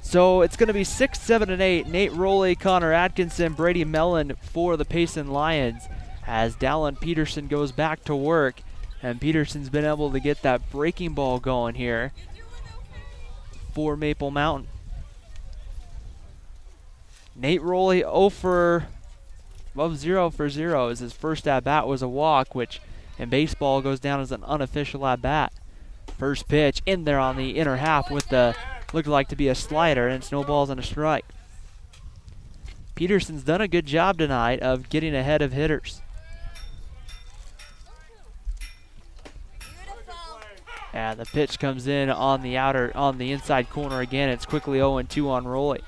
So it's going to be 6, 7, and 8. Nate Rowley, Connor Atkinson, Brady Mellon for the Payson Lions as Dallin Peterson goes back to work. And Peterson's been able to get that breaking ball going here for Maple Mountain. Nate Rowley 0 for 0 as his first at-bat was a walk, which in baseball goes down as an unofficial at-bat. First pitch in there on the inner half with the looked like to be a slider, and it's no balls and a strike. Peterson's done a good job tonight of getting ahead of hitters. And the pitch comes in on the inside corner again. It's quickly 0-2 on Rowley.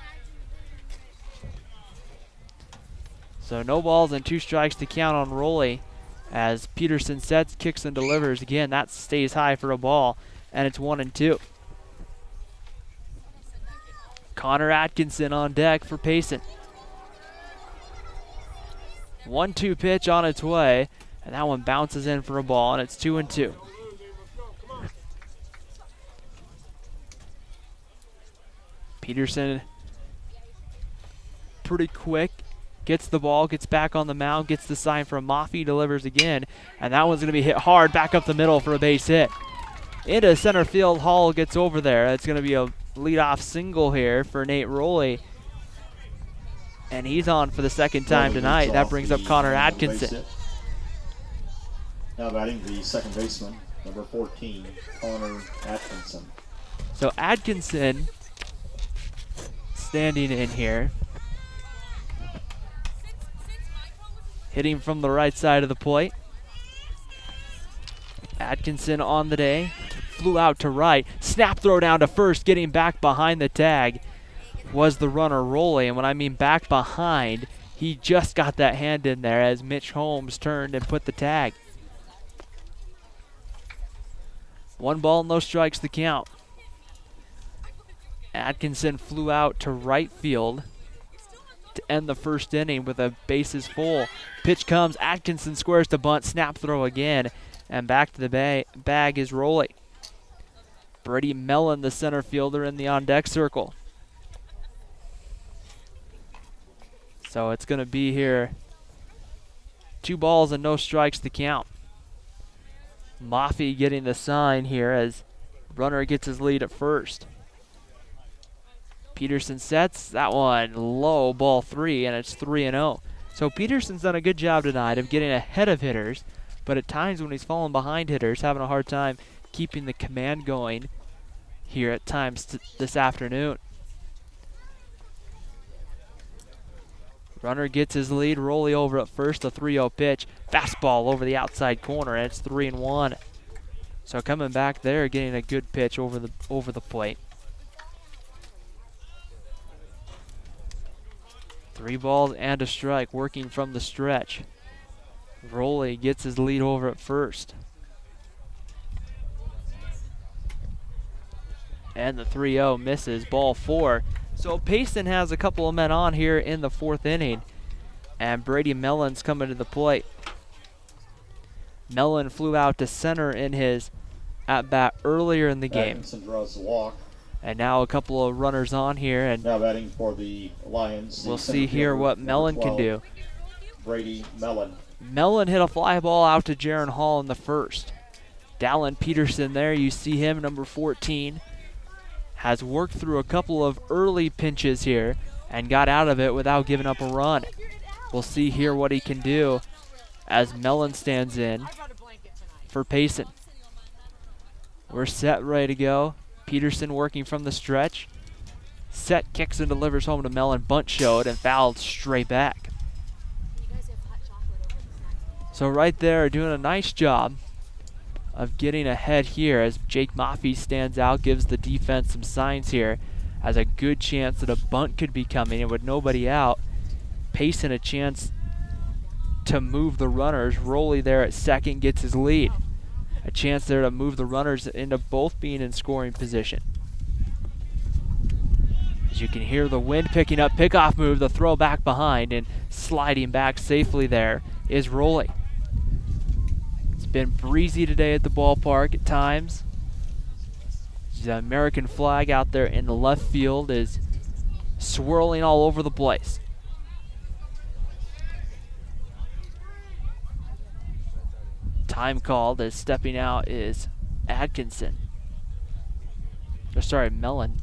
So no balls and 2 strikes to count on Rowley as Peterson sets, kicks, and delivers. Again, that stays high for a ball, and it's 1-2. Connor Atkinson on deck for Payson. 1-2 pitch on its way, and that one bounces in for a ball, and it's 2-2. Peterson pretty quick. Gets the ball, gets back on the mound, gets the sign from Maffey, delivers again, and that one's going to be hit hard back up the middle for a base hit. Into center field, Hall gets over there. That's going to be a leadoff single here for Nate Rowley, and he's on for the 2nd time tonight. That brings up Connor Atkinson. Now batting the second baseman, number 14, Connor Atkinson. So Atkinson standing in here. Hitting from the right side of the plate. Atkinson on the day, flew out to right. Snap throw down to first, getting back behind the tag was the runner Roley. And when I mean back behind, he just got that hand in there as Mitch Holmes turned and put the tag. 1 ball, no strikes the count. Atkinson flew out to right field to end the first inning with a bases full. Pitch comes, Atkinson squares to bunt, snap throw again, and back to the bag is Roley. Brady Mellon, the center fielder, in the on-deck circle. So it's going to be here 2 balls and no strikes to count. Maffey getting the sign here as runner gets his lead at first. Peterson sets that one low, ball 3, and it's 3-0. So Peterson's done a good job tonight of getting ahead of hitters, but at times when he's falling behind hitters, having a hard time keeping the command going here at times this afternoon. Runner gets his lead, Roley over at first, a 3-0 pitch. Fastball over the outside corner, and it's 3-1. So coming back there, getting a good pitch over the plate. 3 balls and a strike, working from the stretch. Roley gets his lead over at first. And the 3-0 misses, ball 4. So Payson has a couple of men on here in the 4th inning, and Brady Mellon's coming to the plate. Mellon flew out to center in his at-bat earlier in the game. Atkinson draws the walk. And now a couple of runners on here, and Now batting for the Lions. we'll see here what Mellon can do. Brady Mellon. Mellon hit a fly ball out to Jaron Hall in the first. Dallin Peterson there, you see him, number 14. Has worked through a couple of early pinches here and got out of it without giving up a run. We'll see here what he can do as Mellon stands in for Payson. We're set, ready to go. Peterson working from the stretch. Set, kicks and delivers home to Mellon. Bunt showed and fouled straight back. So right there, doing a nice job of getting ahead here as Jake Maffey stands out, gives the defense some signs here. Has a good chance that a bunt could be coming, and with nobody out, Payson a chance to move the runners. Roley there at second gets his lead. A chance there to move the runners into both being in scoring position. As you can hear the wind picking up, pickoff move, the throw back behind, and sliding back safely there is Roley. It's been breezy today at the ballpark at times. The American flag out there in the left field is swirling all over the place. Time called as stepping out is Atkinson. Or sorry, Mellon.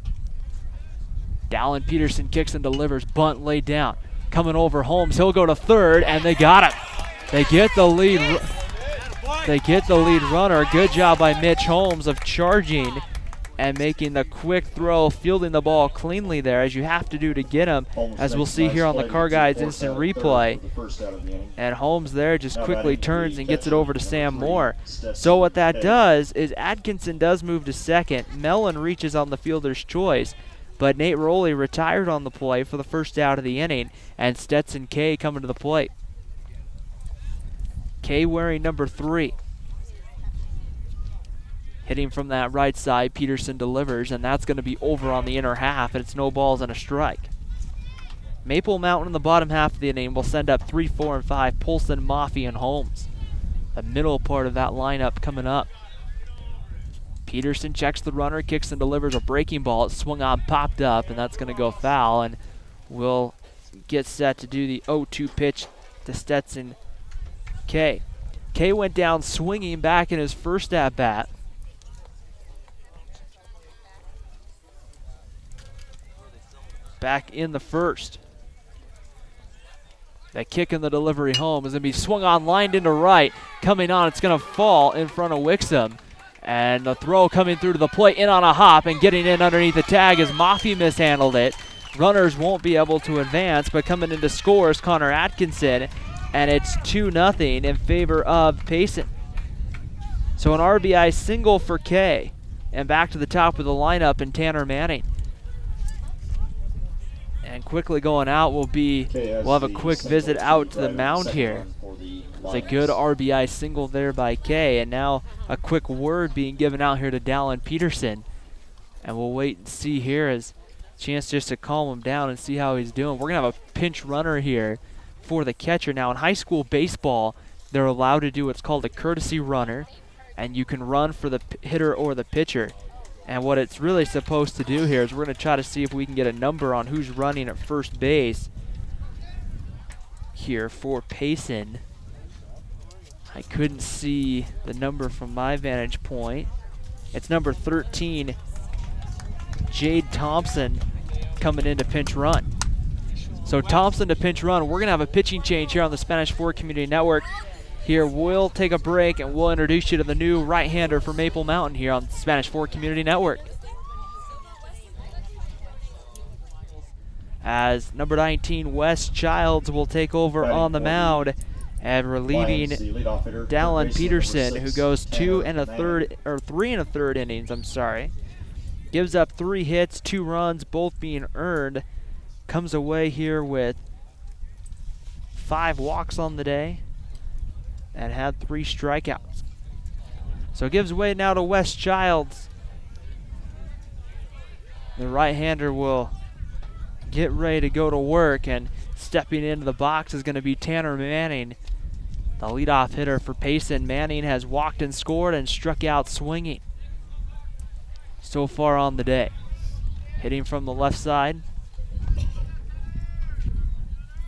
Dallin Peterson kicks and delivers. Bunt laid down. Coming over Holmes. He'll go to third, and they got him. They get the lead. They get the lead runner. Good job by Mitch Holmes of charging and making the quick throw, fielding the ball cleanly there, as you have to do to get him, as we'll see here on the Car Guides instant replay. And Holmes there just quickly turns and gets it over to Sam Moore. So what that does is Atkinson does move to second. Mellon reaches on the fielder's choice, but Nate Roley retired on the play for the first out of the inning, and Stetson K coming to the plate. K wearing number 3. Hitting from that right side, Peterson delivers, and that's going to be over on the inner half, and it's no balls and a strike. Maple Mountain in the bottom half of the inning will send up 3, 4, and 5, Polson, Maffey, and Holmes. The middle part of that lineup coming up. Peterson checks the runner, kicks and delivers a breaking ball. It's swung on, popped up, and that's going to go foul, and will get set to do the 0-2 pitch to Stetson K. K went down swinging back in his first at-bat. Back in the first. That kick and the delivery home is going to be swung on, lined into right. Coming on, it's going to fall in front of Wixom. And the throw coming through to the plate, in on a hop, and getting in underneath the tag as Maffey mishandled it. Runners won't be able to advance, but coming into scores, Connor Atkinson, and it's 2-0 in favor of Payson. So an RBI single for K. And back to the top of the lineup in Tanner Manning. And quickly going out will be, we'll have a quick visit out to the mound here. It's a good RBI single there by Kay, and now a quick word being given out here to Dallin Peterson. And we'll wait and see here as a chance just to calm him down and see how he's doing. We're going to have a pinch runner here for the catcher. Now in high school baseball, they're allowed to do what's called a courtesy runner, and you can run for the hitter or the pitcher. And what it's really supposed to do here is we're going to try to see if we can get a number on who's running at first base here for Payson. I couldn't see the number from my vantage point. It's number 13, Jade Thompson, coming in to pinch run. So Thompson to pinch run. We're going to have a pitching change here on the Spanish Fort Community Network. Here, we'll take a break and we'll introduce you to the new right-hander for Maple Mountain here on the Spanish Fort Community Network. As number 19, Wes Childs, will take over on the mound, and relieving Dallin Peterson, who goes 3 1/3 innings. Gives up 3 hits, 2 runs, both being earned. Comes away here with 5 walks on the day and had 3 strikeouts. So it gives way now to Wes Childs. The right-hander will get ready to go to work, and stepping into the box is going to be Tanner Manning, the leadoff hitter for Payson. Manning has walked and scored and struck out swinging so far on the day. Hitting from the left side.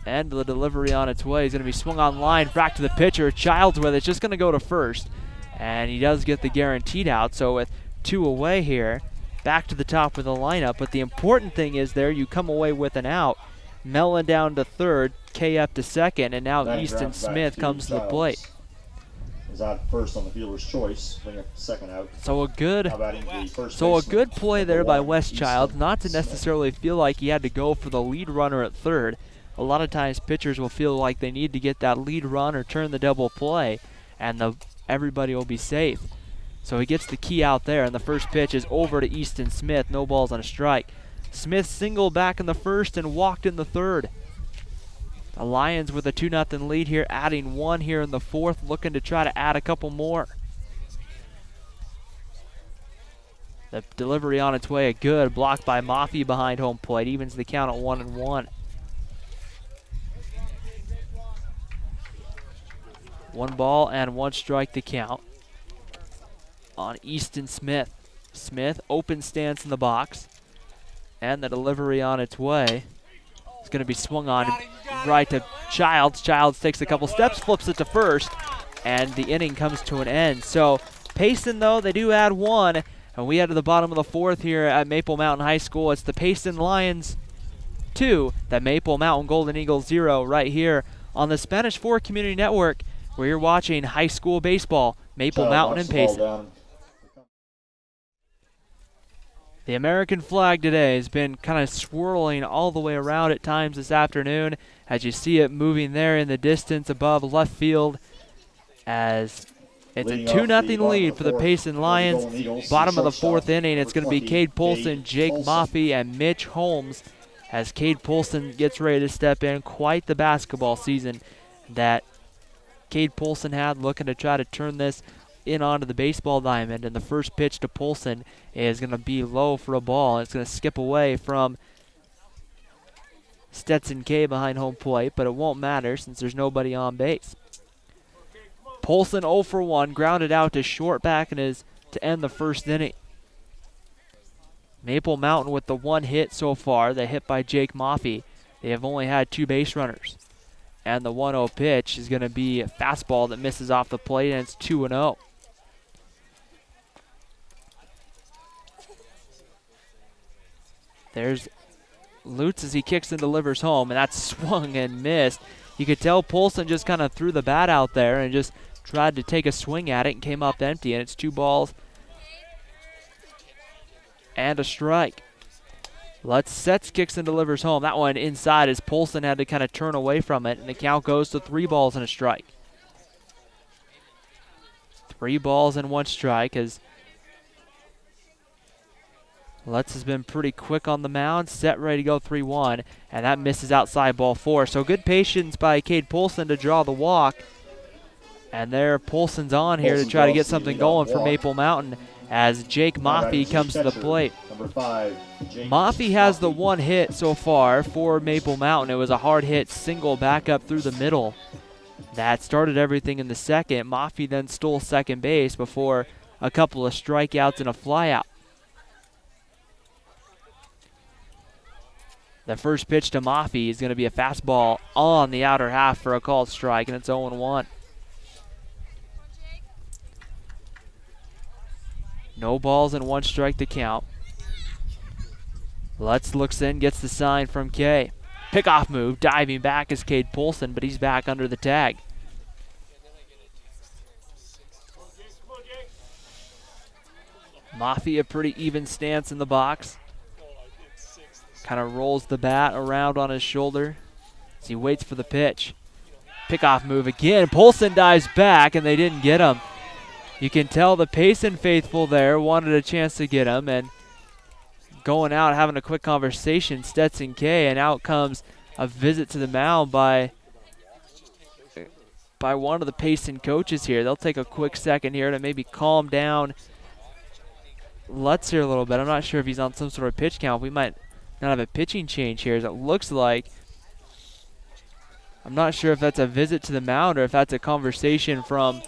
And the delivery on its way is going to be swung on line, back to the pitcher. Childs with it, just going to go to first. And he does get the guaranteed out, so with 2 away here, back to the top of the lineup. But the important thing is there, you come away with an out. Mellon down to third, Kay up to second, and now Easton Smith comes to the plate. Is out first on the fielder's choice, bring up the second out. So a good play there by Wes Childs, not to necessarily feel like he had to go for the lead runner at third. A lot of times pitchers will feel like they need to get that lead run or turn the double play, and everybody will be safe. So he gets the key out there, and the first pitch is over to Easton Smith. No balls on a strike. Smith singled back in the first and walked in the third. The Lions with a 2-0 lead here, adding 1 here in the fourth, looking to try to add a couple more. The delivery on its way, a good block by Maffey behind home plate, evens the count at 1-1. 1 ball and 1 strike to count on Easton Smith. Smith, open stance in the box, and the delivery on its way is going to be swung on right to Childs. Childs takes a couple steps, flips it to first, and the inning comes to an end. So Payson, though, they do add 1, and we head to the bottom of the 4th here at Maple Mountain High School. It's the Payson Lions 2, the Maple Mountain Golden Eagles 0, right here on the Spanish Fort Community Network, where you're watching high school baseball, Maple Mountain and Payson. The American flag today has been kind of swirling all the way around at times this afternoon, as you see it moving there in the distance above left field, as it's a 2-0 lead for the Payson Lions. Bottom of the 4th inning, it's going to be Cade Polson, Jake Maffey, and Mitch Holmes, as Cade Polson gets ready to step in. Quite the basketball season that Cade Polson had, looking to try to turn this in onto the baseball diamond, and the first pitch to Polson is going to be low for a ball. It's going to skip away from Stetson K behind home plate, but it won't matter since there's nobody on base. Polson 0 for 1, grounded out to short back, and is to end the first inning. Maple Mountain with the 1 hit so far, the hit by Jake Maffey. They have only had 2 base runners. And the 1-0 pitch is going to be a fastball that misses off the plate, and it's 2-0. There's Lutz as he kicks and delivers home, and that's swung and missed. You could tell Polson just kind of threw the bat out there and just tried to take a swing at it and came up empty, and it's 2 balls and a strike. Lutz sets, kicks, and delivers home. That one inside as Polson had to kind of turn away from it, and the count goes to 3 balls and a strike. 3 balls and 1 strike as Lutz has been pretty quick on the mound, set, ready to go 3-1, and that misses outside ball 4. So good patience by Cade Polson to draw the walk. And there, Polson's on here to try to get something going for Maple Mountain as Jake Maffey comes to the plate. Number 5, Maffey has the one hit so far for Maple Mountain. It was a hard hit single back up through the middle. That started everything in the second. Maffey then stole second base before a couple of strikeouts and a flyout. The first pitch to Maffey is going to be a fastball on the outer half for a called strike, and it's 0-1. No balls and 1 strike to count. Lutz looks in, gets the sign from Kay. Pickoff move, diving back is Cade Polson, but he's back under the tag. Maffey, a pretty even stance in the box. Kind of rolls the bat around on his shoulder as he waits for the pitch. Pickoff move again. Polson dives back, and they didn't get him. You can tell the Payson faithful there wanted a chance to get him, and going out having a quick conversation, Stetson K, and out comes a visit to the mound by one of the Payson coaches here. They'll take a quick second here to maybe calm down Lutz here a little bit. I'm not sure if he's on some sort of pitch count. We might not have a pitching change here, as it looks like. I'm not sure if that's a visit to the mound or if that's a conversation from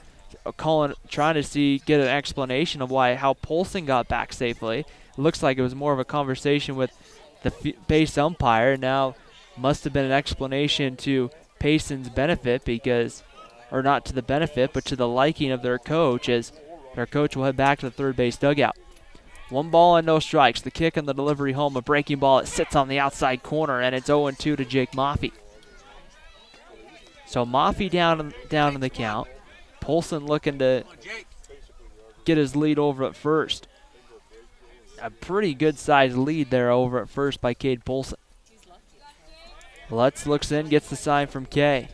trying to get an explanation of how Polson got back safely. It looks like it was more of a conversation with the base umpire. Now must have been an explanation to Payson's benefit, or not to the benefit, but to the liking of their coach, as their coach will head back to the third base dugout. 1 ball and no strikes. The kick and the delivery home, a breaking ball. It sits on the outside corner, and it's 0-2 to Jake Maffey. So Maffey down in the count. Polson looking to get his lead over at first. A pretty good-sized lead there over at first by Cade Polson. Lutz looks in, gets the sign from Kay.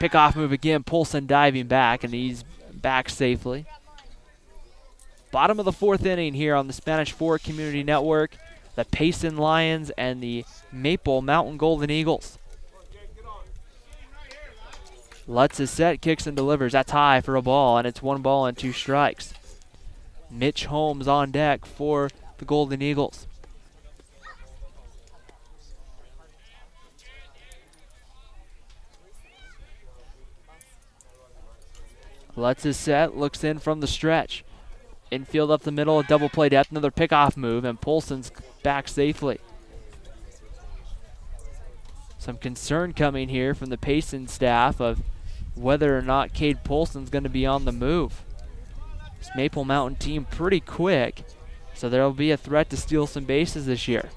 Pickoff move again. Polson diving back, and he's back safely. Bottom of the 4th inning here on the Spanish Fork Community Network. The Payson Lions and the Maple Mountain Golden Eagles. Lutz is set, kicks and delivers. That's high for a ball, and it's 1 ball and 2 strikes. Mitch Holmes on deck for the Golden Eagles. Lutz is set, looks in from the stretch. Infield up the middle, a double play depth, another pickoff move, and Polson's back safely. Some concern coming here from the Payson staff of whether or not Cade Polson's going to be on the move. This Maple Mountain team pretty quick, so there will be a threat to steal some bases this year.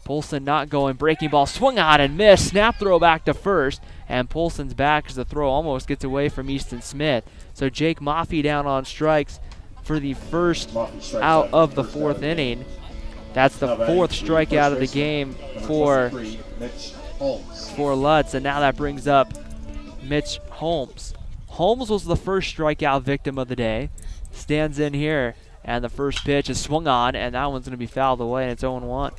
Polson not going, breaking ball, swung on and missed, snap throw back to first, and Polson's back as the throw almost gets away from Easton Smith. So Jake Maffey down on strikes for the first out of the 4th inning. That's the 4th strikeout of the game for Lutz, and now that brings up Mitch Holmes. Holmes was the first strikeout victim of the day. Stands in here, and the first pitch is swung on, and that one's going to be fouled away, and it's 0-1.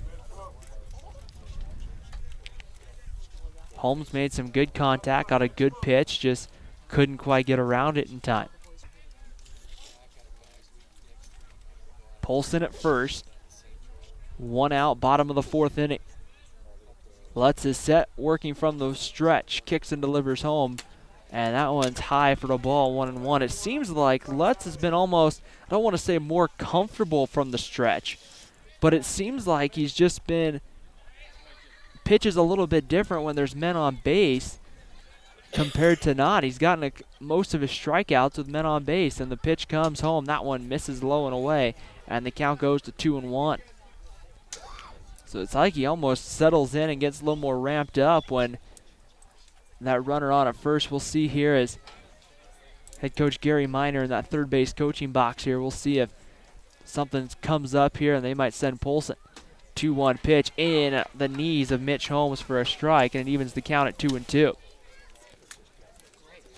Holmes made some good contact, got a good pitch, just couldn't quite get around it in time. Polson at first. 1 out, bottom of the 4th inning. Lutz is set, working from the stretch, kicks and delivers home, and that one's high for the ball, 1-1. It seems like Lutz has been almost, I don't want to say more comfortable from the stretch, but it seems like he's just been, pitches a little bit different when there's men on base compared to not. He's gotten most of his strikeouts with men on base, and the pitch comes home. That one misses low and away, and the count goes to 2-1. So it's like he almost settles in and gets a little more ramped up when that runner on at first. We'll see here as head coach Gary Miner in that third base coaching box here. We'll see if something comes up here and they might send Polson. 2-1 pitch in the knees of Mitch Holmes for a strike, and it evens the count at 2-2.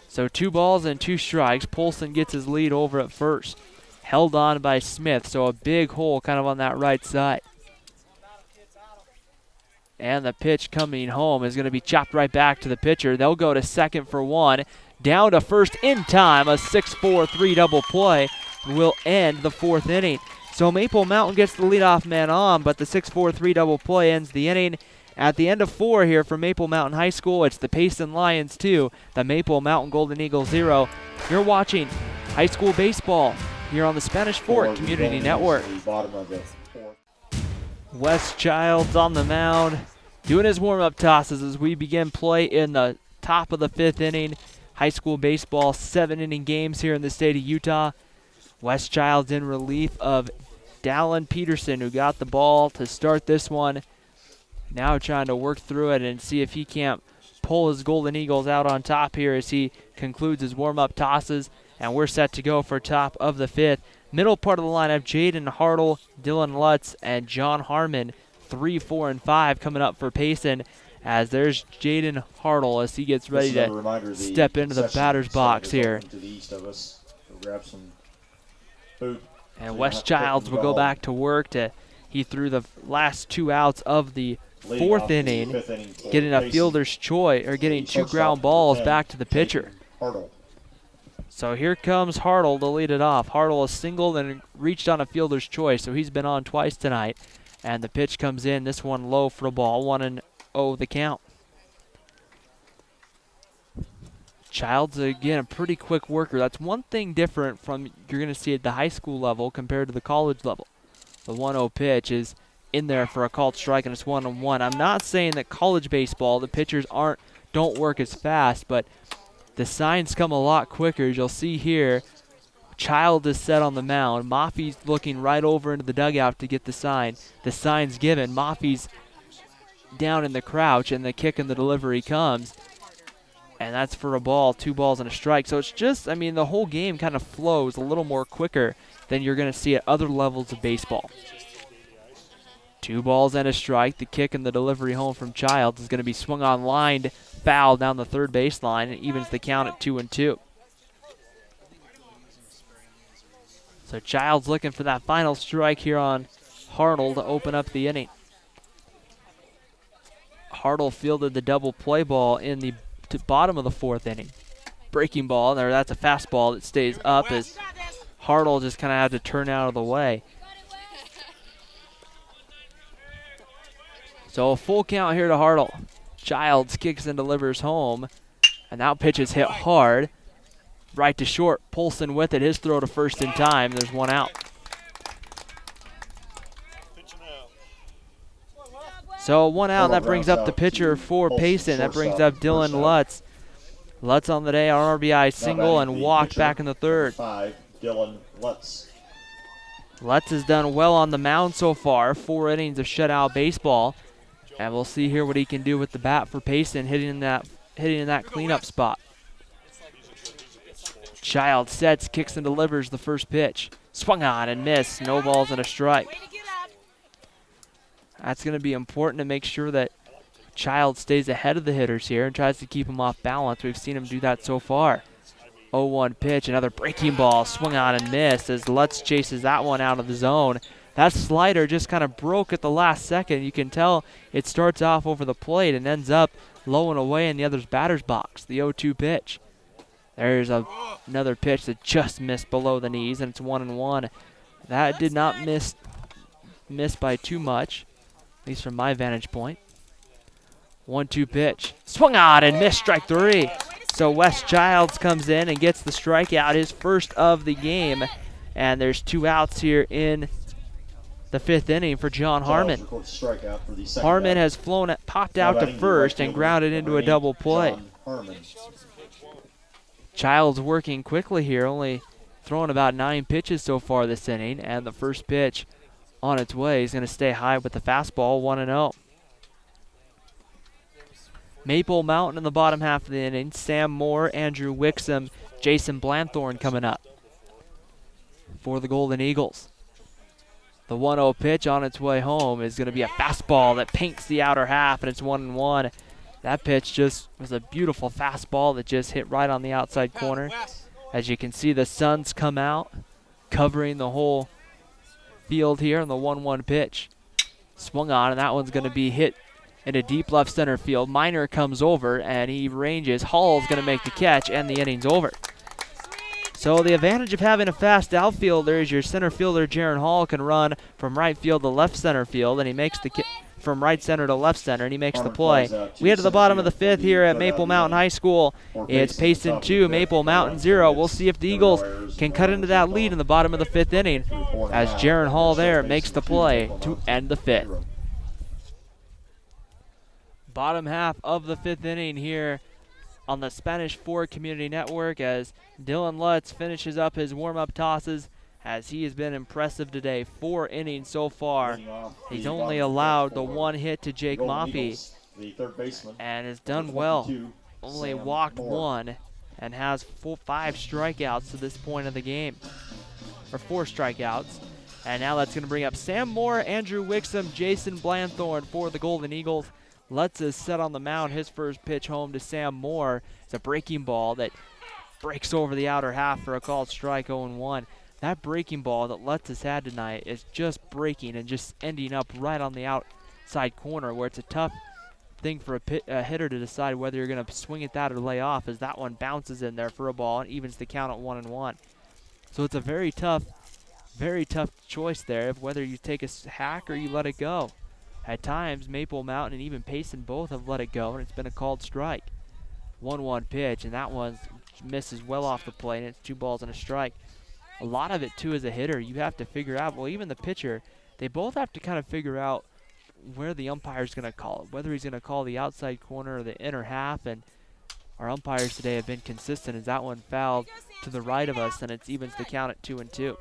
So 2 balls and 2 strikes. Polson gets his lead over at first. held on by Smith, so a big hole kind of on that right side. And the pitch coming home is going to be chopped right back to the pitcher. They'll go to second for one. Down to first in time. A 6-4-3 double play will end the fourth inning. So Maple Mountain gets the leadoff man on, but the 6-4-3 double play ends the inning. At the end of 4 here for Maple Mountain High School, it's the Payson Lions 2, the Maple Mountain Golden Eagles 0. You're watching high school baseball here on the Spanish Fort Community Network. Wes Childs on the mound, doing his warm-up tosses as we begin play in the top of the 5th inning. High school baseball, 7-inning games here in the state of Utah. Wes Childs in relief of Dallin Peterson, who got the ball to start this one. Now trying to work through it and see if he can't pull his Golden Eagles out on top here as he concludes his warm-up tosses. And we're set to go for top of the 5th. Middle part of the lineup, Jaden Hartle, Dylan Lutz, and John Harmon, 3, 4, and 5 coming up for Payson. As there's Jaden Hartle as he gets ready to step into the batter's box here. And Wes Childs will go back to work. He threw the last 2 outs of the 4th inning, getting a fielder's choice, or getting 2 ground balls back to the pitcher. So here comes Hartle to lead it off. Hartle is singled and reached on a fielder's choice, so he's been on twice tonight. And the pitch comes in, this one low for a ball, 1-0 the count. Childs, again, a pretty quick worker. That's one thing different from you're going to see at the high school level compared to the college level. The 1-0 pitch is in there for a called strike, and it's 1-1. I'm not saying that college baseball, the pitchers don't work as fast, but the signs come a lot quicker. As you'll see here, Child is set on the mound. Maffey's looking right over into the dugout to get the sign. The sign's given. Maffey's down in the crouch, and the kick and the delivery comes. And that's for a ball, 2 balls and a strike. So it's just, I mean, the whole game kind of flows a little more quicker than you're going to see at other levels of baseball. 2 balls and a strike. The kick and the delivery home from Childs is going to be swung on line, foul down the third baseline, and evens the count at 2-2. So Childs looking for that final strike here on Hartle to open up the inning. Hartle fielded the double play ball in the bottom of the 4th inning. Breaking ball, there, that's a fastball that stays up as Hartle just kind of had to turn out of the way. So a full count here to Hartle. Childs kicks and delivers home, and that pitch is hit hard. Right to short, Polson with it, his throw to first in time. There's 1 out. So 1 out, that brings up the pitcher for Payson. That brings up Dylan Lutz. Lutz on the day, RBI single and walked back in the 3rd. 5, Dylan Lutz. Lutz has done well on the mound so far, 4 innings of shutout baseball. And we'll see here what he can do with the bat for Payson, hitting in that cleanup spot. Child sets, kicks and delivers the first pitch. Swung on and missed, no balls and a strike. That's going to be important to make sure that Child stays ahead of the hitters here and tries to keep him off balance. We've seen him do that so far. 0-1 pitch, another breaking ball, swung on and missed as Lutz chases that one out of the zone. That slider just kind of broke at the last second. You can tell it starts off over the plate and ends up low and away in the other's batter's box, the 0-2 pitch. There's another pitch that just missed below the knees, and it's 1-1. That did not miss by too much, at least from my vantage point. 1-2 pitch. Swung on and missed, strike 3. So Wes Childs comes in and gets the strikeout, his first of the game. And there's 2 outs here in the 5th inning for John Harmon. Harmon has popped out to first and grounded into a double play. Childs working quickly here, only throwing about 9 pitches so far this inning, and the first pitch on its way is going to stay high with the fastball, 1-0. Maple Mountain in the bottom half of the inning. Sam Moore, Andrew Wixom, Jason Blanthorne coming up for the Golden Eagles. The 1-0 pitch on its way home is going to be a fastball that paints the outer half, and it's 1-1. That pitch just was a beautiful fastball that just hit right on the outside corner. As you can see, the suns come out covering the whole field here on the 1-1 pitch. Swung on, and that one's going to be hit in a deep left center field. Miner comes over, and he ranges. Hall's going to make the catch, and the inning's over. So the advantage of having a fast outfielder is your center fielder, Jaron Hall, can run from right field to left center field, and he makes the from right center to left center, and he makes the play. We head to the bottom of the fifth here at Maple Mountain High School. It's Payson 2, Maple Mountain 0. We'll see if the Eagles can cut into that lead in the bottom of the fifth inning as Jaron Hall there makes the play to end the fifth. Bottom half of the fifth inning here on the Spanish 4 Community Network as Dylan Lutz finishes up his warm-up tosses as he has been impressive today. 4 innings so far. He's only allowed the 1 hit to Jake Moffey and has done well. Only walked 1 and has 5 strikeouts to this point of the game, or 4 strikeouts. And now that's going to bring up Sam Moore, Andrew Wixom, Jason Blanthorn for the Golden Eagles. Lutz is set on the mound. His first pitch home to Sam Moore. It's a breaking ball that breaks over the outer half for a called strike, 0-1. That breaking ball that Lutz has had tonight is just breaking and just ending up right on the outside corner, where it's a tough thing for a hitter to decide whether you're going to swing at that or lay off, as that one bounces in there for a ball and evens the count at 1-1. So it's a very tough choice there of whether you take a hack or you let it go. At times, Maple Mountain and even Payson both have let it go, and it's been a called strike. 1-1 pitch, and that one misses well off the plate, and it's 2 balls and a strike. A lot of it, too, as a hitter, you have to figure out, well, even the pitcher, they both have to kind of figure out where the umpire's going to call it, whether he's going to call the outside corner or the inner half, and our umpires today have been consistent as that one fouled to the right of us, and it evens the count at 2-2.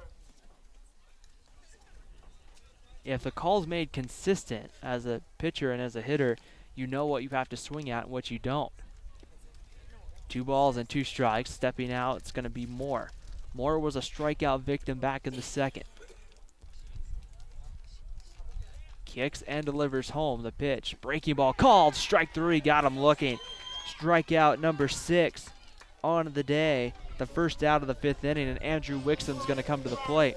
If the call's made consistent as a pitcher and as a hitter, you know what you have to swing at and what you don't. 2 balls and 2 strikes. Stepping out, it's going to be Moore. Moore was a strikeout victim back in the second. Kicks and delivers home the pitch. Breaking ball called. Strike 3. Got him looking. Strikeout number 6 on the day. The first out of the 5th inning, and Andrew Wixom's going to come to the plate.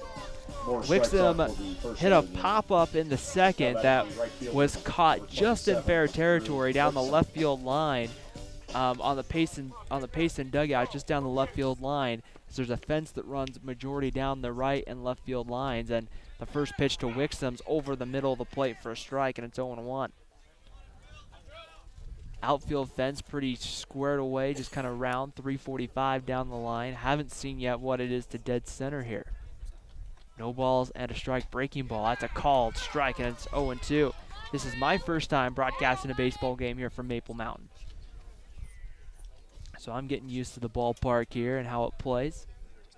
Wixom hit a pop-up in the second that was caught just in fair territory down the left field line on the Payson dugout, just down the left field line. So there's a fence that runs majority down the right and left field lines, and the first pitch to Wixom's over the middle of the plate for a strike, and it's 0-1. Outfield fence pretty squared away, just kind of round 345 down the line. Haven't seen yet what it is to dead center here. No balls and a strike. Breaking ball. That's a called strike, and it's 0-2. This is my first time broadcasting a baseball game here from Maple Mountain, so I'm getting used to the ballpark here and how it plays.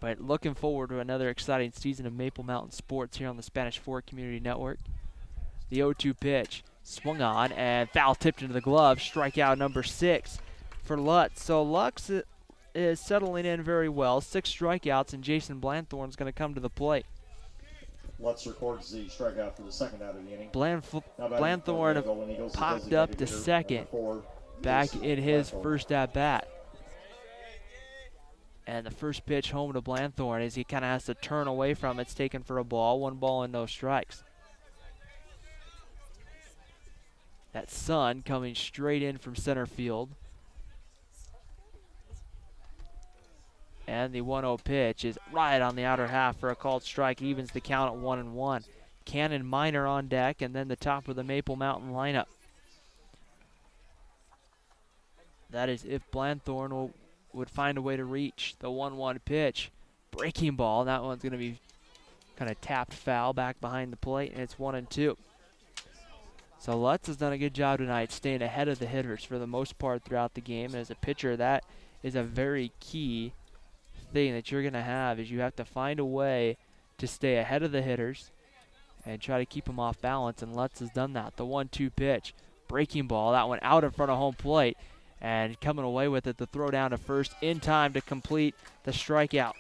But looking forward to another exciting season of Maple Mountain sports here on the Spanish 4 Community Network. The 0-2 pitch swung on and foul tipped into the glove. Strikeout number 6 for Lutz. So Lutz is settling in very well. 6 strikeouts, and Jason Blanthorn's going to come to the plate. Lutz records the strikeout for the second out of the inning. Blanthorn popped up to second back in his first at-bat. And the first pitch home to Blanthorn as he kind of has to turn away from it. It's taken for a ball. 1 ball and no strikes. That sun coming straight in from center field. And the 1-0 pitch is right on the outer half for a called strike. Evens the count at 1-1. Cannon Miner on deck, and then the top of the Maple Mountain lineup. That is if Blanthorn would find a way to reach the 1-1 pitch. Breaking ball. That one's going to be kind of tapped foul back behind the plate, and it's 1-2. So Lutz has done a good job tonight staying ahead of the hitters for the most part throughout the game. And as a pitcher, that is a very key thing that you're going to have, is you have to find a way to stay ahead of the hitters and try to keep them off balance, and Lutz has done that. The 1-2 pitch, breaking ball, that one out in front of home plate, and coming away with it, the throw down to first in time to complete the strikeout.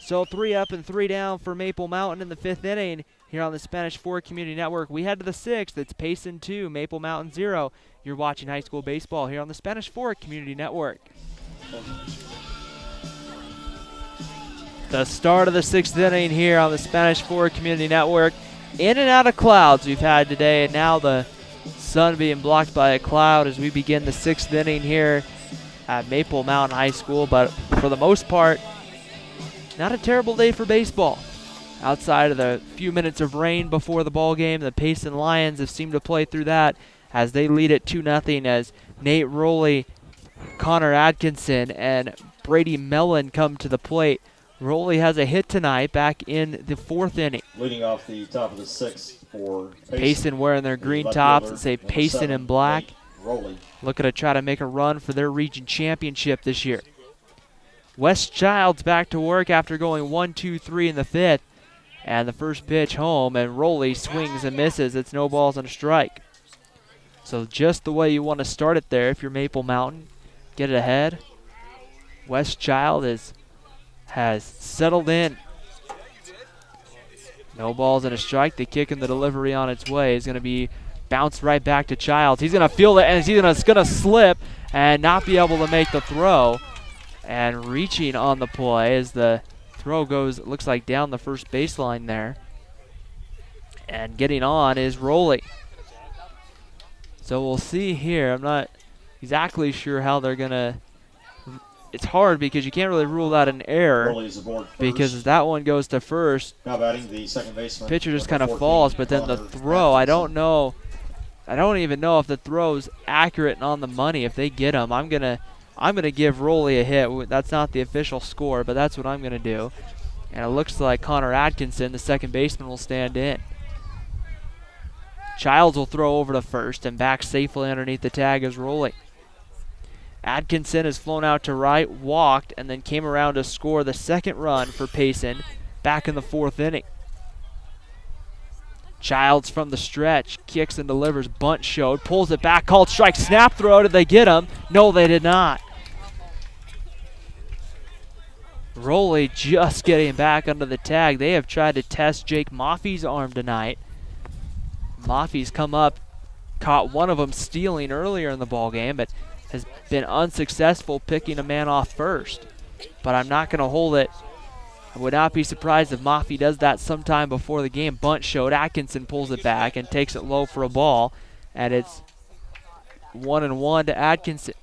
So 3 up and 3 down for Maple Mountain in the 5th inning here on the Spanish 4 Community Network. We head to the 6th. It's Payson 2, Maple Mountain 0. You're watching high school baseball here on the Spanish 4 Community Network. The start of the 6th inning here on the Spanish Forward Community Network. In and out of clouds we've had today, and now the sun being blocked by a cloud as we begin the 6th inning here at Maple Mountain High School. But for the most part, not a terrible day for baseball. Outside of the few minutes of rain before the ball game, the Payson Lions have seemed to play through that as they lead it 2-0 as Nate Rowley, Connor Atkinson, and Brady Mellon come to the plate. Rowley has a hit tonight back in the 4th inning. Leading off the top of the 6th for Payson wearing their green tops that say Payson in black. Rowley. Looking to try to make a run for their region championship this year. Wes Childs back to work after going 1-2-3 in the 5th. And the first pitch home, and Rowley swings and misses. It's no balls and a strike. So just the way you want to start it there if you're Maple Mountain. Get it ahead. Wes Childs has settled in. No balls and a strike. The kick and the delivery on its way is going to be bounced right back to Childs. He's going to feel it, and he's going to slip and not be able to make the throw. And reaching on the play as the throw goes, it looks like, down the first baseline there. And getting on is Rowley. So we'll see here. I'm not exactly sure how they're going to. It's hard because you can't really rule out an error because that one goes to first. Now batting the second baseman. Pitcher just kind of falls, but then the throw, I don't know. I don't even know if the throw's accurate and on the money. If they get him, I'm gonna give Rowley a hit. That's not the official score, but that's what I'm gonna do. And it looks like Connor Atkinson, the second baseman, will stand in. Childs will throw over to first and back safely underneath the tag is Rowley. Atkinson has flown out to right, walked, and then came around to score the second run for Payson back in the 4th inning. Childs from the stretch, kicks and delivers, bunt showed, pulls it back, called strike, snap throw. Did they get him? No, they did not. Rowley just getting back under the tag. They have tried to test Jake Maffey's arm tonight. Maffey's come up, caught one of them stealing earlier in the ball game, but has been unsuccessful picking a man off first. But I'm not going to hold it. I would not be surprised if Maffey does that sometime before the game. Bunt showed. Atkinson pulls it back and takes it low for a ball. And it's 1-1 to Atkinson.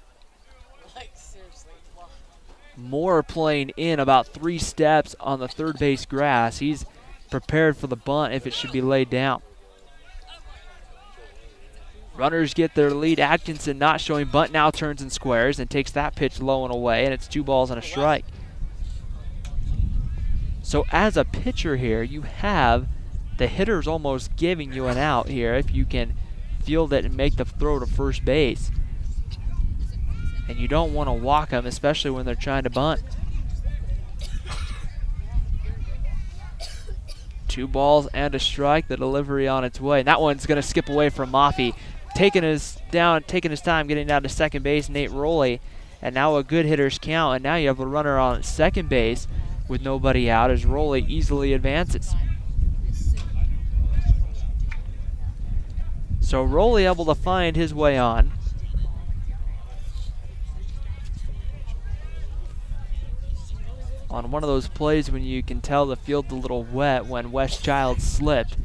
Moore playing in about 3 steps on the third base grass. He's prepared for the bunt if it should be laid down. Runners get their lead. Atkinson not showing bunt, now turns and squares and takes that pitch low and away, and it's 2 balls and a strike. So as a pitcher here, you have the hitters almost giving you an out here if you can field it and make the throw to first base. And you don't want to walk them, especially when they're trying to bunt. 2 balls and a strike, the delivery on its way. And that one's going to skip away from Maffey. Taking his time getting down to second base, Nate Rowley. And now a good hitter's count. And now you have a runner on second base with nobody out as Rowley easily advances. So Rowley able to find his way on. On one of those plays when you can tell the field's a little wet when Wes Childs slipped.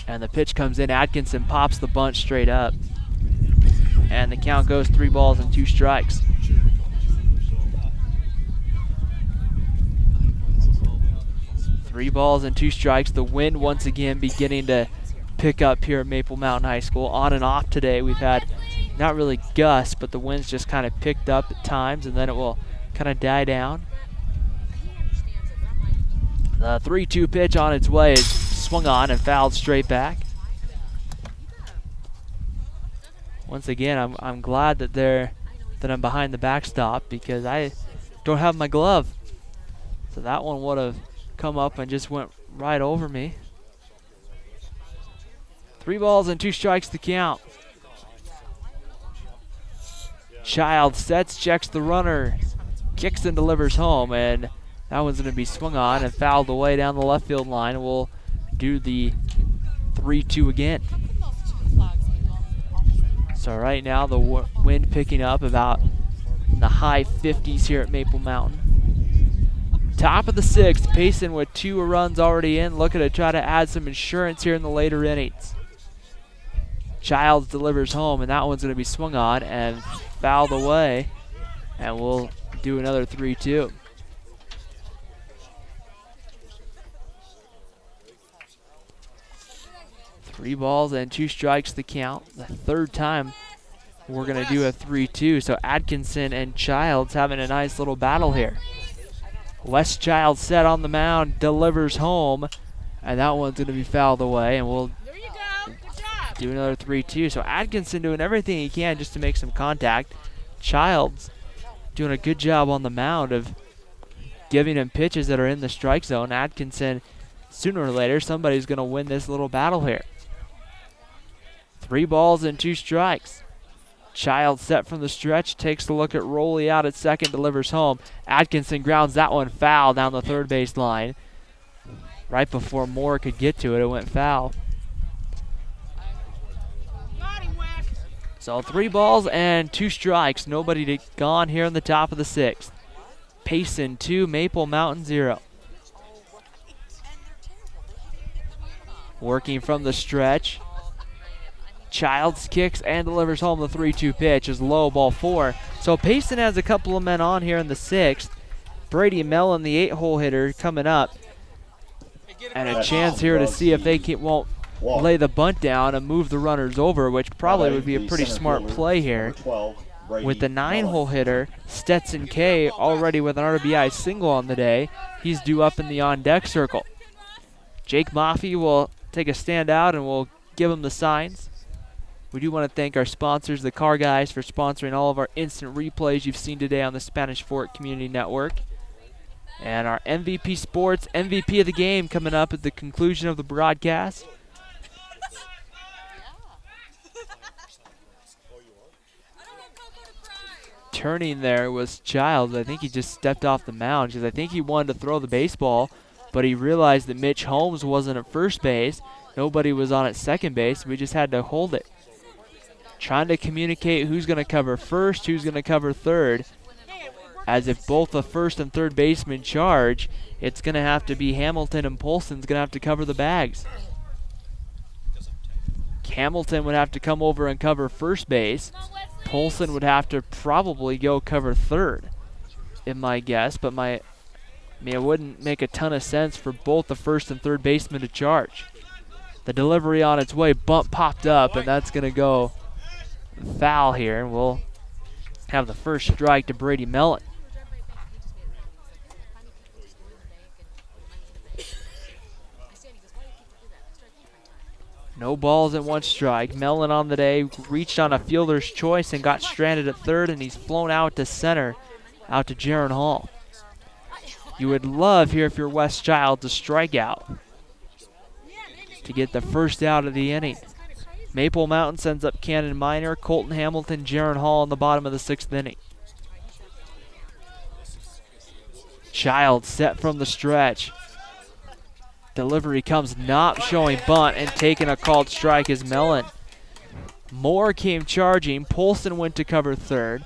And the pitch comes in. Atkinson pops the bunt straight up. And the count goes 3 balls and 2 strikes. Three balls and 2 strikes. The wind once again beginning to pick up here at Maple Mountain High School. On and off today. We've had not really gusts, but the wind's just kind of picked up at times, and then it will kind of die down. The 3-2 pitch on its way is swung on and fouled straight back. Once again, I'm glad that I'm behind the backstop because I don't have my glove. So that one would have come up and just went right over me. 3 balls and 2 strikes to count. Child sets, checks the runner, kicks and delivers home, and that one's going to be swung on and fouled away down the left field line. We'll do the 3-2 again. So right now the wind picking up about in the high 50s here at Maple Mountain. Top of the sixth, Payson with 2 runs already in, looking to try to add some insurance here in the later innings. Childs delivers home, and that one's going to be swung on and fouled away, and we'll do another 3-2. Three balls and 2 strikes the count. The third time we're going to do a 3-2. So Atkinson and Childs having a nice little battle here. Wes Childs set on the mound, delivers home, and that one's going to be fouled away, and we'll do another 3-2. So Atkinson doing everything he can just to make some contact. Childs doing a good job on the mound of giving him pitches that are in the strike zone. Atkinson, sooner or later, somebody's going to win this little battle here. 3 balls and 2 strikes. Child set from the stretch, takes a look at Rowley out at second, delivers home. Atkinson grounds that one foul down the third base line. Right before Moore could get to it, it went foul. So 3 balls and 2 strikes. Nobody gone here in the top of the sixth. Payson 2, Maple Mountain 0. Working from the stretch. Childs kicks and delivers home the 3-2 pitch is low, ball 4. So Payson has a couple of men on here in the sixth. Brady Mellon, the 8-hole hitter, coming up. And a chance here to see if they won't lay the bunt down and move the runners over, which probably would be a pretty smart play here. With the 9-hole hitter, Stetson K, already with an RBI single on the day. He's due up in the on-deck circle. Jake Maffey will take a stand out and we'll give him the signs. We do want to thank our sponsors, the Car Guys, for sponsoring all of our instant replays you've seen today on the Spanish Fort Community Network. And our MVP Sports MVP of the game coming up at the conclusion of the broadcast. Turning there was Childs. I think he just stepped off the mound because I think he wanted to throw the baseball, but he realized that Mitch Holmes wasn't at first base. Nobody was on at second base. We just had to hold it. Trying to communicate who's going to cover first, who's going to cover third. As if both the first and third baseman charge, it's going to have to be Hamilton and Polson's going to have to cover the bags. Hamilton would have to come over and cover first base. Polson would have to probably go cover third, in my guess. But it wouldn't make a ton of sense for both the first and third baseman to charge. The delivery on its way, bump popped up, and that's going to go foul here. We'll have the first strike to Brady Mellon. No balls and 1 strike. Mellon on the day reached on a fielder's choice and got stranded at third, and he's flown out to center, out to Jaron Hall. You would love here if you're Wes Child to strike out to get the first out of the inning. Maple Mountain sends up Cannon Minor, Colton Hamilton, Jaron Hall in the bottom of the 6th inning. Child set from the stretch. Delivery comes not showing bunt, and taking a called strike is Mellon. Moore came charging. Polson went to cover third.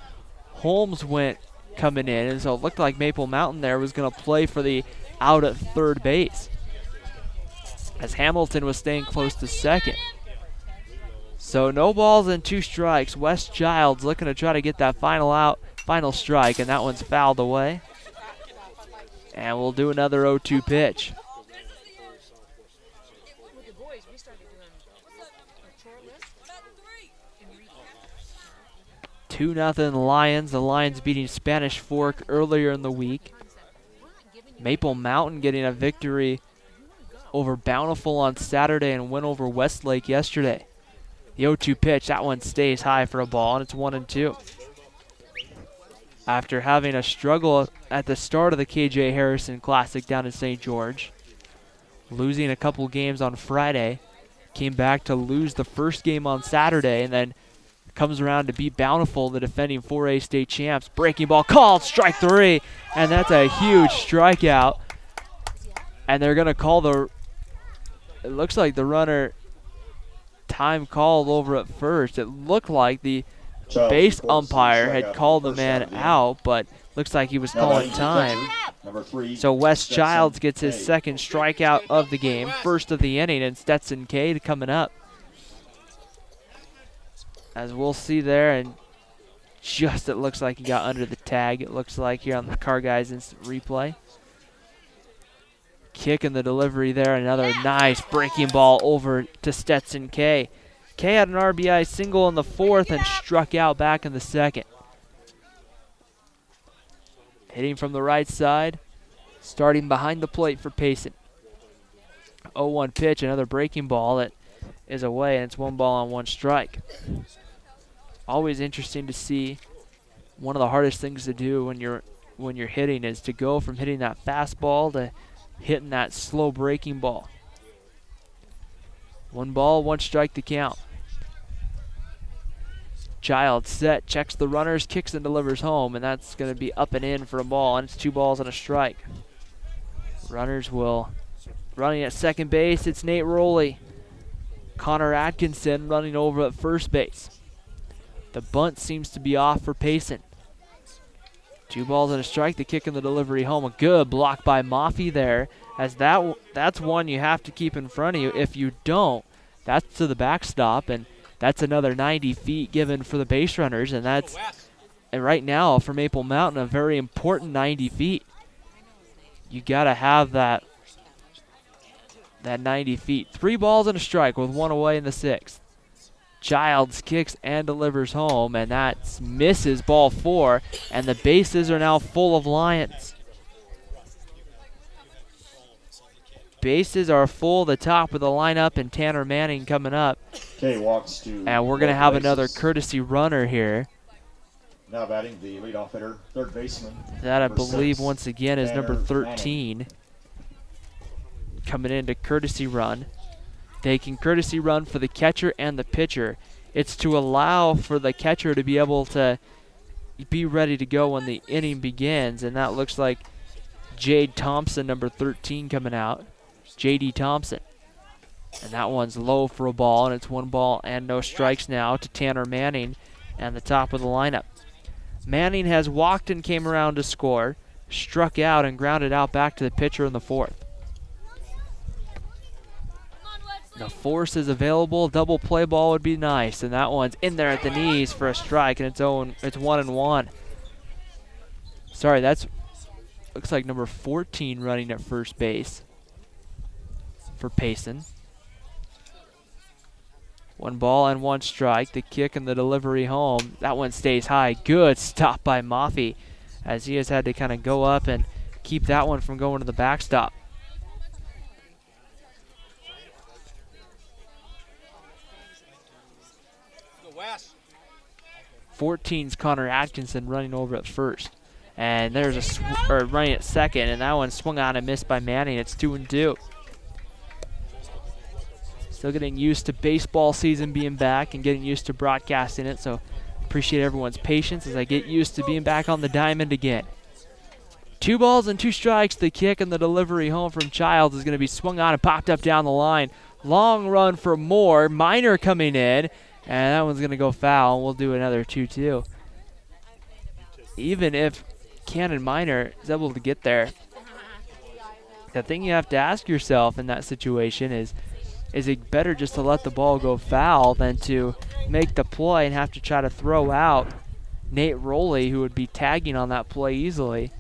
Holmes went coming in, and so it looked like Maple Mountain there was going to play for the out at third base, as Hamilton was staying close to second. So no balls and 2 strikes. Wes Childs looking to try to get that final strike, and that one's fouled away. And we'll do another 0-2 pitch. 2-0 Lions. The Lions beating Spanish Fork earlier in the week. Maple Mountain getting a victory over Bountiful on Saturday and win over Westlake yesterday. The 0-2 pitch, that one stays high for a ball, and it's 1-2. After having a struggle at the start of the KJ Harrison Classic down in St. George, losing a couple games on Friday, came back to lose the first game on Saturday, and then comes around to beat Bountiful, the defending 4A state champs. Breaking ball called, strike 3, and that's a huge strikeout. And they're going to call it looks like the runner time called over at first. It looked like the base umpire had called the man out, but looks like he was calling time. Number 3. So Wes Stetson Childs gets his K. second strikeout of the game, first of the inning, and Stetson K coming up. As we'll see there, and just it looks like he got under the tag, it looks like here on the Car Guys instant replay. Kick in the delivery there, another nice breaking ball over to Stetson K. K had an RBI single in the fourth and struck out back in the second. Hitting from the right side, starting behind the plate for Payson. 0-1 pitch, another breaking ball that is away, and it's 1 ball on 1 strike. Always interesting to see. One of the hardest things to do when you're hitting is to go from hitting that fastball to hitting that slow breaking ball. 1 ball, 1 strike to count. Child set, checks the runners, kicks and delivers home, and that's going to be up and in for a ball, and it's 2 balls and a strike. Runners will, running at second base, it's Nate Rowley. Connor Atkinson running over at first base. The bunt seems to be off for Payson. 2 balls and a strike, the kick and the delivery home. A good block by Maffey there, as that's one you have to keep in front of you. If you don't, that's to the backstop, and that's another 90 feet given for the base runners, and that's, and right now for Maple Mountain, a very important 90 feet. You got to have that 90 feet. 3 balls and a strike with 1 away in the 6th. Childs kicks and delivers home, and that misses ball 4, and the bases are now full of Lions. Bases are full, the top of the lineup, and Tanner Manning coming up. K walks to. And we're going to have another courtesy runner here. Now batting the leadoff hitter, third baseman. That I number believe 6, once again is number Tanner 13. Manning. Coming into courtesy run. They can courtesy run for the catcher and the pitcher. It's to allow for the catcher to be able to be ready to go when the inning begins, and that looks like Jade Thompson, number 13, coming out. J.D. Thompson. And that one's low for a ball, and it's 1 ball and no strikes now to Tanner Manning and the top of the lineup. Manning has walked and came around to score, struck out and grounded out back to the pitcher in the 4th. The force is available. Double play ball would be nice, and that one's in there at the knees for a strike, and it's 1-1. Sorry, that's looks like number 14 running at first base for Payson. 1 ball and 1 strike. The kick and the delivery home. That one stays high. Good stop by Maffey, as he has had to kind of go up and keep that one from going to the backstop. 14's Connor Atkinson running over at first. And there's running at second, and that one swung on and missed by Manning. It's 2-2. Still getting used to baseball season being back and getting used to broadcasting it, so appreciate everyone's patience as I get used to being back on the diamond again. 2 balls and 2 strikes. The kick and the delivery home from Childs is going to be swung on and popped up down the line. Long run for Moore. Minor coming in, and that one's going to go foul, and we'll do another 2-2. Even if Cannon Minor is able to get there, the thing you have to ask yourself in that situation is it better just to let the ball go foul than to make the play and have to try to throw out Nate Rowley, who would be tagging on that play easily?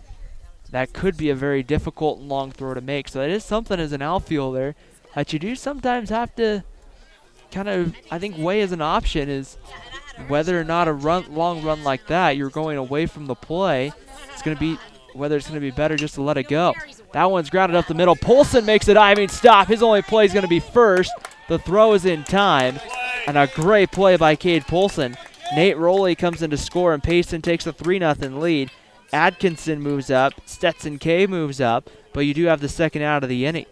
That could be a very difficult and long throw to make. So that is something as an outfielder that you do sometimes have to kind of, I think, weigh as an option, is whether or not a long run like that, you're going away from the play, it's going to be whether it's going to be better just to let it go. That one's grounded up the middle. Polson makes a diving stop. His only play is going to be first. The throw is in time, and a great play by Cade Polson. Nate Rowley comes in to score, and Payson takes a 3-0 lead. Atkinson moves up. Stetson K moves up, but you do have the second out of the inning.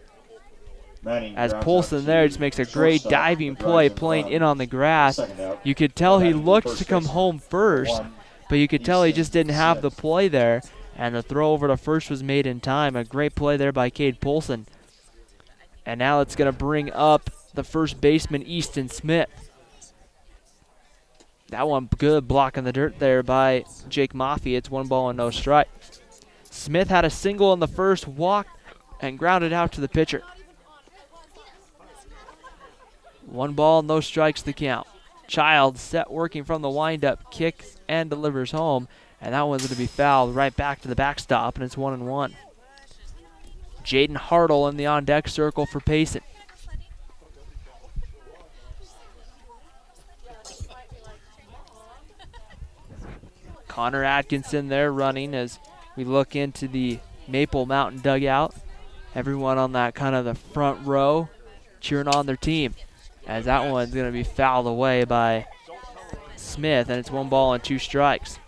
As Polson there just makes a great diving play, playing in on the grass. You could tell he looked to come home first, but you could tell he just didn't have the play there, and the throw over to first was made in time. A great play there by Cade Polson. And now it's going to bring up the first baseman, Easton Smith. That one good block in the dirt there by Jake Maffey. It's 1 ball and no strike. Smith had a single in the first, walked and grounded out to the pitcher. 1 ball, no strikes to count. Childs set working from the windup, kicks and delivers home, and that one's going to be fouled right back to the backstop, and it's 1-1. Jaden Hartle in the on-deck circle for Payson. Connor Atkinson there running as we look into the Maple Mountain dugout. Everyone on that kind of the front row cheering on their team, as that one's going to be fouled away by Smith, and it's 1 ball and 2 strikes.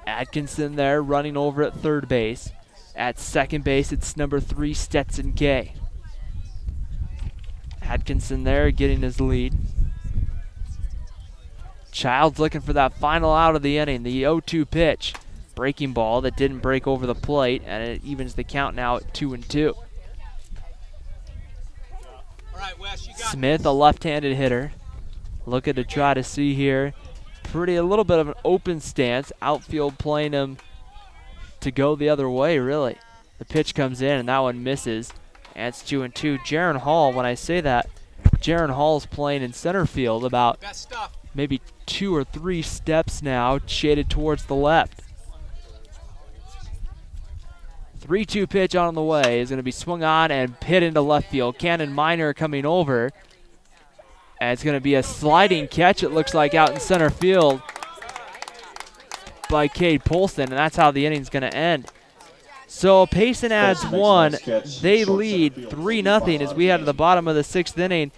Atkinson there running over at third base. At second base, it's number 3, Stetson Kay. Atkinson there getting his lead. Childs looking for that final out of the inning, the 0-2 pitch. Breaking ball that didn't break over the plate, and it evens the count now at 2-2. Smith, a left-handed hitter, looking to try to see here. A little bit of an open stance. Outfield playing him to go the other way, really. The pitch comes in, and that one misses. And it's 2-2. Jaron Hall, when I say that, Jaron Hall's playing in center field about maybe 2 or 3 steps now, shaded towards the left. 3-2 pitch on the way is going to be swung on and hit into left field. Cannon Miner coming over. And it's going to be a sliding catch, it looks like, out in center field by Cade Polson, and that's how the inning's going to end. So Payson adds 1. They lead 3-0 as we head to the bottom of the 6th inning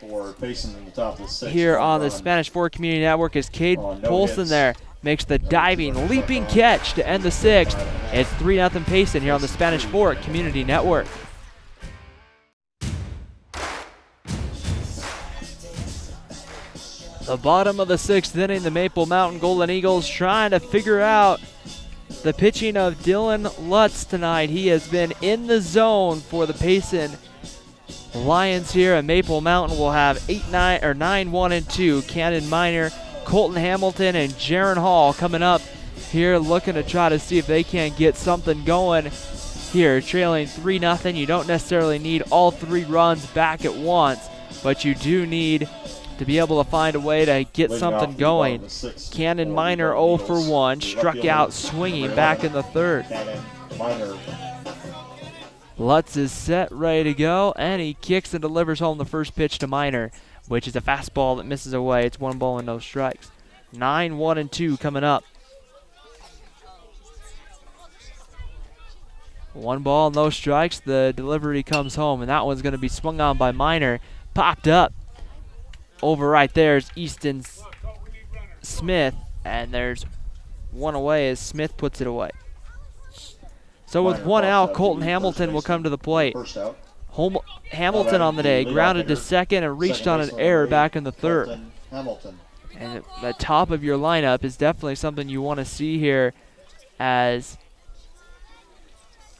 here on the Spanish Fort Community Network, as Cade Polson there makes the diving, leaping catch to end the 6th. It's 3-0 Payson here on the Spanish Fort Community Network. The bottom of the 6th inning, the Maple Mountain Golden Eagles trying to figure out the pitching of Dylan Lutz tonight. He has been in the zone for the Payson Lions here, and Maple Mountain will have 9-1-2. Cannon Miner, Colton Hamilton, and Jaron Hall coming up here, looking to try to see if they can get something going here. Trailing 3-0. You don't necessarily need all 3 runs back at once, but you do need to be able to find a way to get something going. Cannon Miner 0 for 1, struck out swinging back in the 3rd. Lutz is set, ready to go, and he kicks and delivers home the first pitch to Miner, which is a fastball that misses away. It's 1 ball and no strikes. 9-1-2 coming up. 1 ball, no strikes. The delivery comes home, and that one's going to be swung on by Miner. Popped up. Over right there is Easton Smith, and there's 1 away as Smith puts it away. So with 1 out, Colton Hamilton will come to the plate. Hamilton on the day, grounded to second and reached on an error back in the 3rd. And the top of your lineup is definitely something you want to see here, as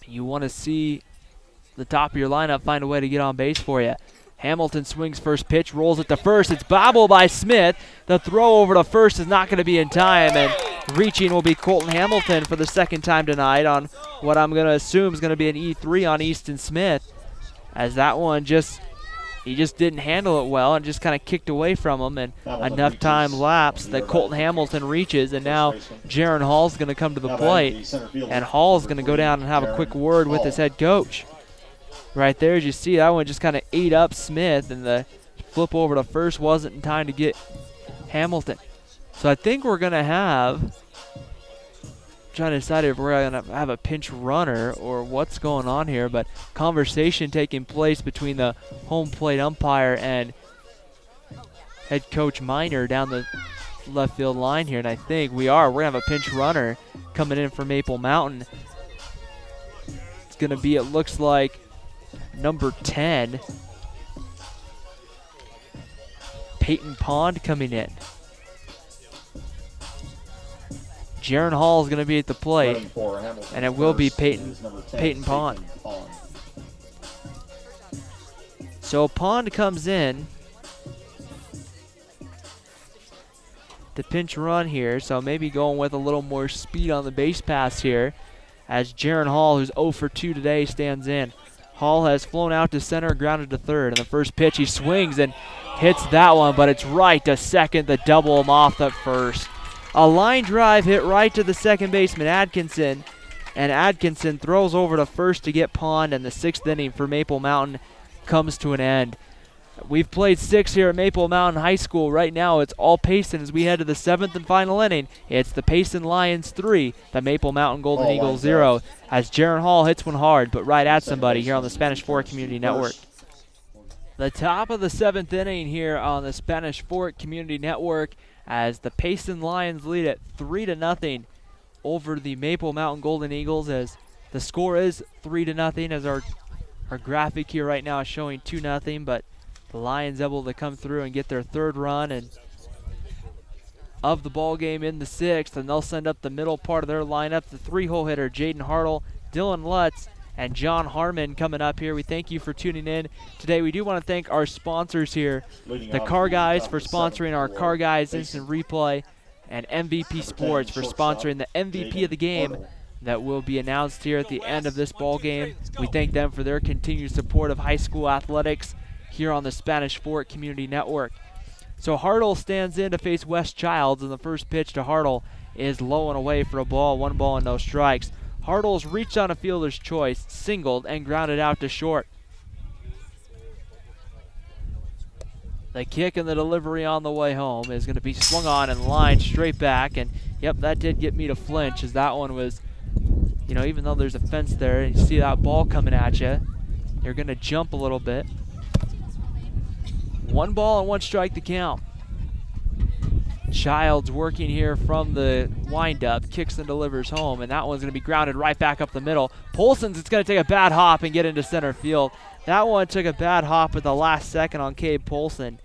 you want to see the top of your lineup find a way to get on base for you. Hamilton swings first pitch, rolls it to first. It's bobbled by Smith. The throw over to first is not going to be in time, and reaching will be Colton Hamilton for the 2nd time tonight on what I'm going to assume is going to be an E3 on Easton Smith, as that one he just didn't handle it well and just kind of kicked away from him, and enough time lapsed that Colton Hamilton reaches, and now Jaron Hall's going to come to the plate, and Hall's going to go down and have a quick word with his head coach. Right there, as you see, that one just kind of ate up Smith, and the flip over to first wasn't in time to get Hamilton. So I think we're going to trying to decide if we're going to have a pinch runner or what's going on here, but conversation taking place between the home plate umpire and head coach Miner down the left field line here, and I think we're going to have a pinch runner coming in for Maple Mountain. It's going to be, it looks like, number 10, Peyton Pond coming in. Jaron Hall is going to be at the plate, and it will be Peyton Pond. So Pond comes in to pinch run here, so maybe going with a little more speed on the base pass here as Jaron Hall, who's 0 for 2 today, stands in. Hall has flown out to center, grounded to third. And the first pitch, he swings and hits that one, but it's right to second to double him off at first. A line drive hit right to the second baseman, Atkinson, and Atkinson throws over to first to get Pond, and the 6th inning for Maple Mountain comes to an end. We've played 6 here at Maple Mountain High School. Right now it's all Payson as we head to the 7th and final inning. It's the Payson Lions 3, the Maple Mountain Golden Eagles 0, as Jaron Hall hits one hard but right at somebody here on the Spanish Fork Community Network. The top of the 7th inning here on the Spanish Fork Community Network as the Payson Lions lead at 3-0 over the Maple Mountain Golden Eagles, as the score is 3-0 as our graphic here right now is showing 2-0, but the Lions able to come through and get their 3rd run and of the ball game in the 6th, and they'll send up the middle part of their lineup. The 3-hole hitter, Jaden Hartle, Dylan Lutz, and John Harmon coming up here. We thank you for tuning in today. We do want to thank our sponsors here, the Car Guys for sponsoring our Car Guys Instant Replay, and MVP Sports for sponsoring the MVP of the game that will be announced here at the end of this ball game. We thank them for their continued support of high school athletics here on the Spanish Fork Community Network. So Hartle stands in to face Wes Childs, and the first pitch to Hartle is low and away for a ball, 1 ball and no strikes. Hartle's reached on a fielder's choice, singled, and grounded out to short. The kick and the delivery on the way home is going to be swung on and lined straight back, and yep, that did get me to flinch, as that one was, you know, even though there's a fence there and you see that ball coming at you, you're going to jump a little bit. 1 ball and 1 strike to count. Childs working here from the windup, kicks and delivers home, and that one's going to be grounded right back up the middle. Polson's it's going to take a bad hop and get into center field. That one took a bad hop at the last second on Cade Polson,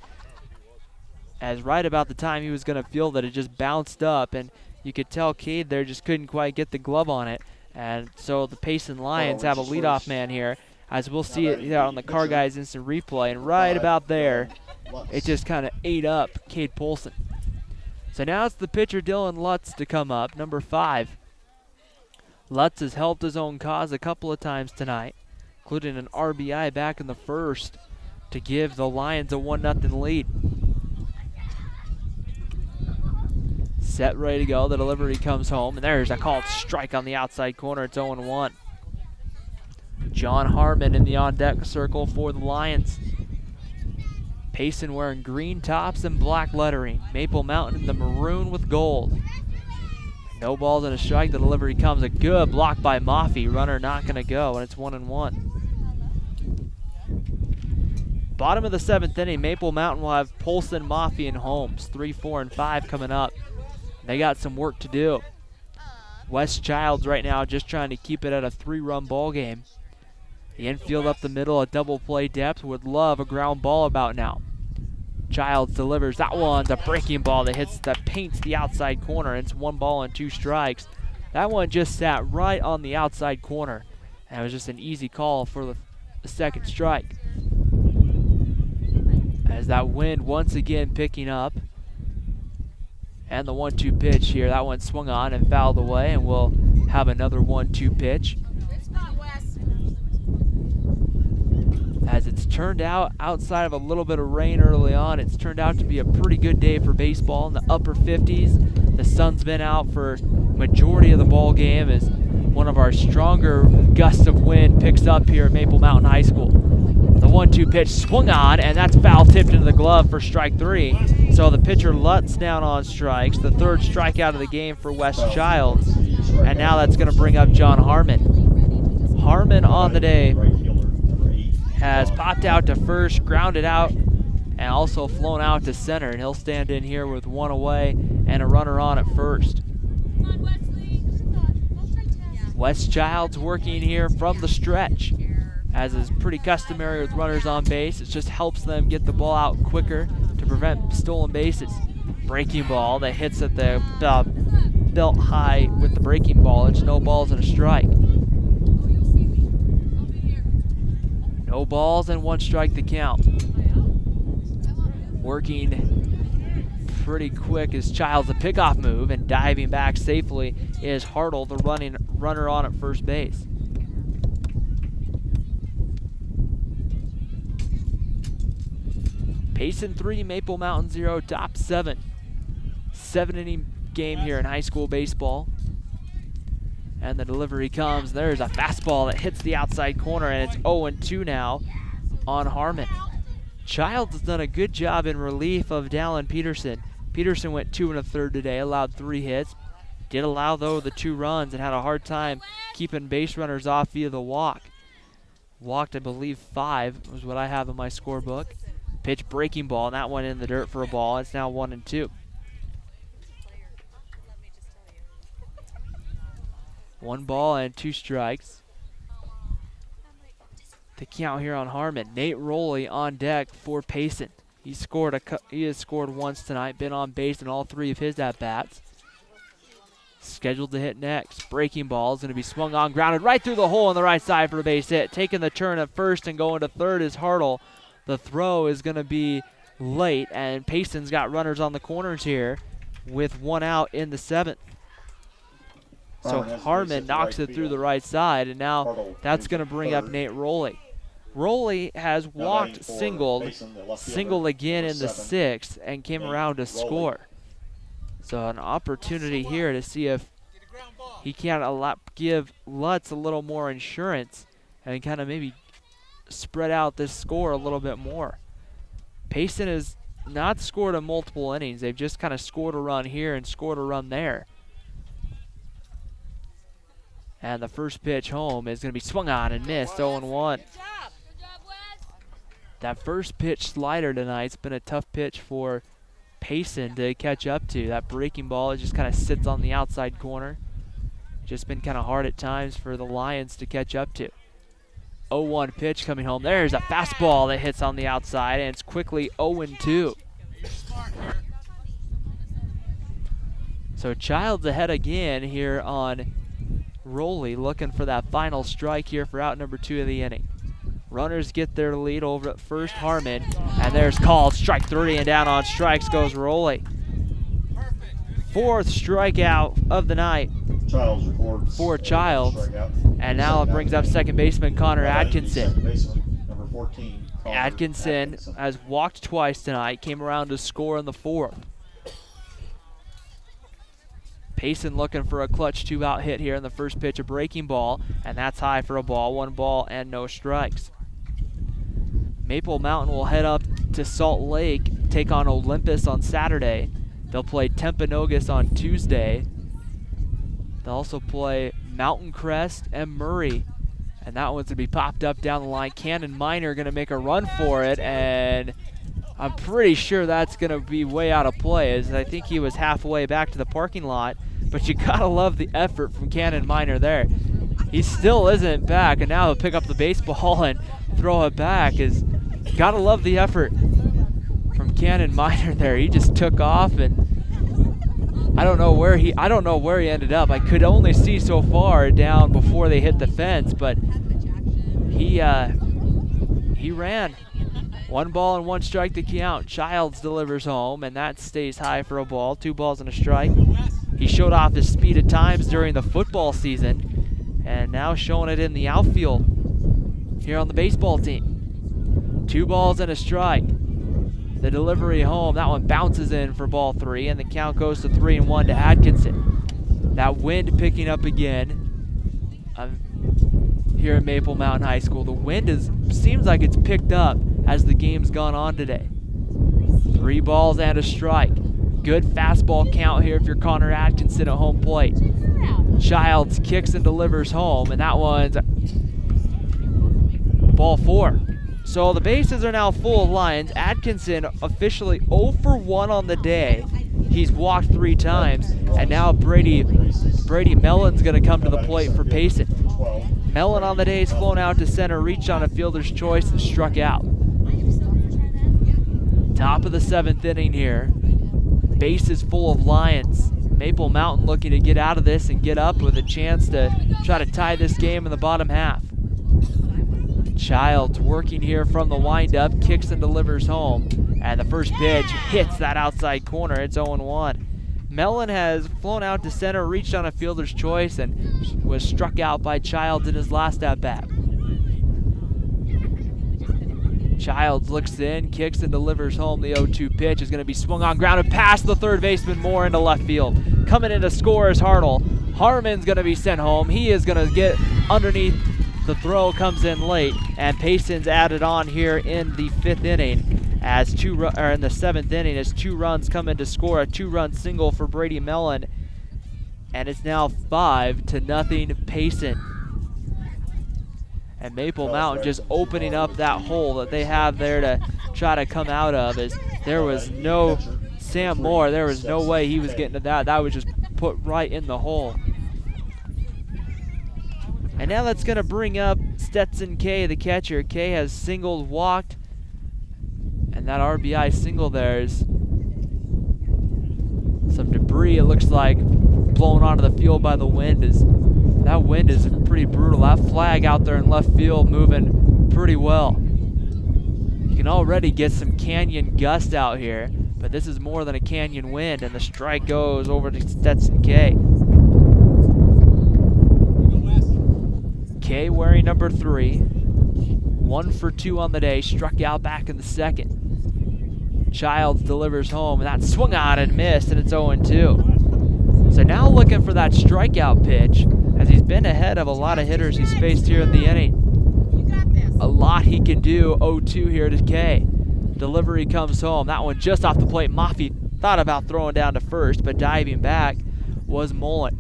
as right about the time he was going to field it, it just bounced up, and you could tell Cade there just couldn't quite get the glove on it. And so the Payson Lions have a leadoff man here, as we'll see it on the Car Guys Instant Replay, and right about there, it just kind of ate up Cade Polson. So now it's the pitcher Dylan Lutz to come up, number 5. Lutz has helped his own cause a couple of times tonight, including an RBI back in the 1st to give the Lions a 1-0 lead. Set, ready to go. The delivery comes home, and there's a called strike on the outside corner. It's 0-1. John Harmon in the on-deck circle for the Lions. Payson wearing green tops and black lettering. Maple Mountain in the maroon with gold. No balls and a strike. The delivery comes. A good block by Maffey. Runner not going to go, and it's 1-1. Bottom of the 7th inning, Maple Mountain will have Polson, Maffey, and Holmes. 3, 4, and 5 coming up. They got some work to do. Wes Childs right now just trying to keep it at a 3-run ball game. The infield up the middle, a double play depth, would love a ground ball about now. Childs delivers. That one's a breaking ball that paints the outside corner. It's 1 ball and 2 strikes. That one just sat right on the outside corner, and it was just an easy call for the 2nd strike. As that wind once again picking up, and the 1-2 pitch here, that one swung on and fouled away, and we'll have another 1-2 pitch. As it's turned out, outside of a little bit of rain early on, it's turned out to be a pretty good day for baseball in the upper 50s. The sun's been out for majority of the ball game as one of our stronger gusts of wind picks up here at Maple Mountain High School. The 1-2 pitch swung on, and that's foul tipped into the glove for strike 3. So the pitcher Lutz down on strikes, the 3rd strikeout of the game for Wes Childs, and now that's going to bring up John Harmon. Harmon on the day has popped out to first, grounded out, and also flown out to center, and he'll stand in here with 1 away and a runner on at first. Wes Childs working here from the stretch, as is pretty customary with runners on base. It just helps them get the ball out quicker to prevent stolen bases. Breaking ball that hits at the belt high with the breaking ball. It's no balls and a strike. No balls and 1 strike to count. Working pretty quick as Childs. A pickoff move, and diving back safely is Hartle, the runner on at first base. Payson 3, Maple Mountain 0, top 7. 7-inning game here in high school baseball. And the delivery comes. There's a fastball that hits the outside corner, and it's 0-2 now on Harmon. Childs has done a good job in relief of Dallin Peterson. Peterson went 2 1/3 today, allowed 3 hits. Did allow, though, the 2 runs and had a hard time keeping base runners off via the walk. Walked, I believe, 5 was what I have in my scorebook. Pitch breaking ball, and that went in the dirt for a ball. It's now 1-2. 1 ball and 2 strikes. The count here on Harmon. Nate Rowley on deck for Payson. He has scored once tonight, been on base in all 3 of his at-bats. Scheduled to hit next. Breaking ball is going to be swung on, grounded right through the hole on the right side for a base hit. Taking the turn at first and going to third is Hartle. The throw is going to be late, and Payson's got runners on the corners here with 1 out in the 7th. So Harmon knocks it through the right side, and now that's going to bring up Nate Rowley. Rowley has walked singled again in the 6th, and came around to score. So an opportunity here to see if he can give Lutz a little more insurance and kind of maybe spread out this score a little bit more. Payson has not scored in multiple innings. They've just kind of scored a run here and scored a run there. And the first pitch home is going to be swung on and missed, 0-1. That first pitch slider tonight's been a tough pitch for Payson to catch up to. That breaking ball, it just kind of sits on the outside corner. Just been kind of hard at times for the Lions to catch up to. 0-1 pitch coming home. There's a fastball that hits on the outside, and it's quickly 0-2. So Childs ahead again here on Rowley, looking for that final strike here for out number 2 of the inning. Runners get their lead over at first, Harmon, and there's called strike 3, and down on strikes goes Rowley. 4th strikeout of the night for Childs, and now it brings up second baseman Connor Atkinson. Atkinson has walked twice tonight, came around to score in the 4th. Payson looking for a clutch 2-out hit here in the first pitch, a breaking ball, and that's high for a ball. 1 ball and no strikes. Maple Mountain will head up to Salt Lake, take on Olympus on Saturday. They'll play Timpanogos on Tuesday. They'll also play Mountain Crest and Murray, and that one's going to be popped up down the line. Cannon Minor going to make a run for it, and I'm pretty sure that's going to be way out of play, as I think he was halfway back to the parking lot. But you got to love the effort from Cannon Minor there. He still isn't back, and now he'll pick up the baseball and throw it back. Got to love the effort from Cannon Minor there. He just took off, and I don't know where he ended up. I could only see so far down before they hit the fence, but he ran. 1 ball and 1 strike to count. Childs delivers home, and that stays high for a ball. 2 balls and a strike. He showed off his speed at times during the football season, and now showing it in the outfield here on the baseball team. 2 balls and a strike. The delivery home, that one bounces in for ball 3, and the count goes to 3-1 to Atkinson. That wind picking up again here at Maple Mountain High School. The wind seems like it's picked up as the game's gone on today. 3 balls and a strike. Good fastball count here if you're Connor Atkinson at home plate. Childs kicks and delivers home, and that one's ball 4. So the bases are now full of Lions. Atkinson officially 0 for 1 on the day. He's walked 3 times, and now Brady Mellon's going to come to the plate for Payson. Mellon on the day is flown out to center, reached on a fielder's choice, and struck out. Top of the 7th inning here. Bases full of Lions. Maple Mountain looking to get out of this and get up with a chance to try to tie this game in the bottom half. Childs working here from the windup, kicks and delivers home. And the first pitch hits that outside corner. It's 0-1. Mellon has flown out to center, reached on a fielder's choice, and was struck out by Childs in his last at-bat. Childs looks in, kicks and delivers home. The 0-2 pitch is going to be swung on, grounded past the third baseman, Moore into left field. Coming in to score is Hartle. Harmon's going to be sent home. He is going to get underneath. The throw comes in late, and Payson's added on here in the 5th inning as in the 7th inning as 2 runs come in to score a 2-run single for Brady Mellon, and it's now 5-0 Payson. And Maple Mountain just opening up that hole that they have there to try to come out of. As there was no Sam Moore, there was no way he was getting to that. That was just put right in the hole. And now that's going to bring up Stetson K, the catcher. K has singled, walked, and that RBI single there is some debris, it looks like, blown onto the field by the wind. That wind is pretty brutal. That flag out there in left field moving pretty well. You can already get some canyon gust out here, but this is more than a canyon wind, and the strike goes over to Stetson K. K wearing number 3, 1 for 2 on the day, struck out back in the 2nd. Childs delivers home, and that swung on and missed, and it's 0-2. So now looking for that strikeout pitch, as he's been ahead of a lot of hitters he's faced here in the inning. A lot he can do. 0-2 here to K. Delivery comes home. That one just off the plate. Maffey thought about throwing down to first, but diving back was Mellon.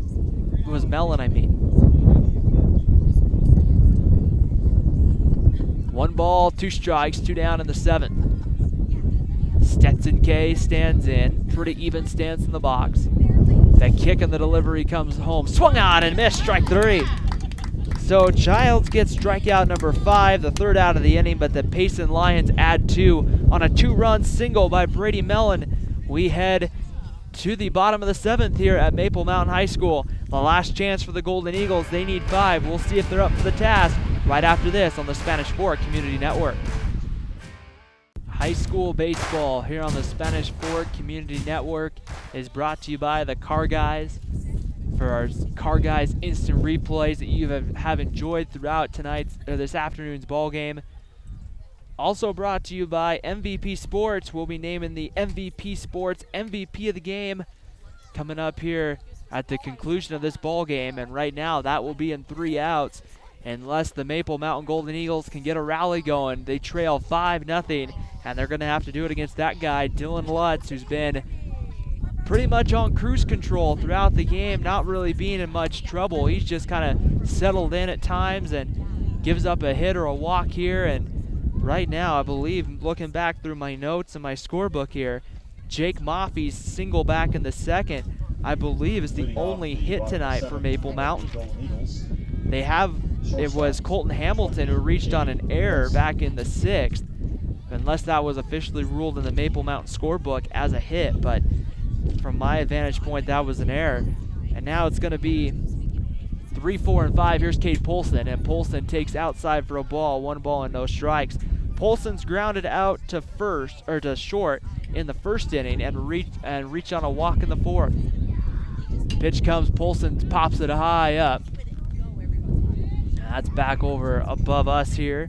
1 ball, 2 strikes, 2 down in the 7th. Stetson K stands in. Pretty even stance in the box. That kick and the delivery comes home. Swung on and missed, strike 3. So Childs gets strikeout number 5, the 3rd out of the inning, but the Payson Lions add 2 on a 2-run single by Brady Mellon. We head to the bottom of the 7th here at Maple Mountain High School. The last chance for the Golden Eagles. They need 5. We'll see if they're up for the task right after this on the Spanish Fork Community Network. High school baseball here on the Spanish Fork Community Network is brought to you by the Car Guys. For our Car Guys instant replays that you have enjoyed throughout this afternoon's ball game. Also brought to you by MVP Sports. We'll be naming the MVP Sports MVP of the game coming up here at the conclusion of this ball game, and right now that will be in 3 outs. Unless the Maple Mountain Golden Eagles can get a rally going. They trail 5-0, and they're going to have to do it against that guy, Dylan Lutz, who's been pretty much on cruise control throughout the game, not really being in much trouble. He's just kind of settled in at times and gives up a hit or a walk here. And right now, I believe, looking back through my notes and my scorebook here, Jake Maffey's single back in the 2nd, I believe, is the only hit tonight for Maple Mountain. It was Colton Hamilton who reached on an error back in the 6th, unless that was officially ruled in the Maple Mountain scorebook as a hit, but from my vantage point, that was an error. And now it's going to be 3, 4, and 5. Here's Cade Polson, and Polson takes outside for a ball, 1 ball and no strikes. Polson's grounded out to short in the 1st inning and reached on a walk in the 4th. Pitch comes, Polson pops it high up. That's back over above us here,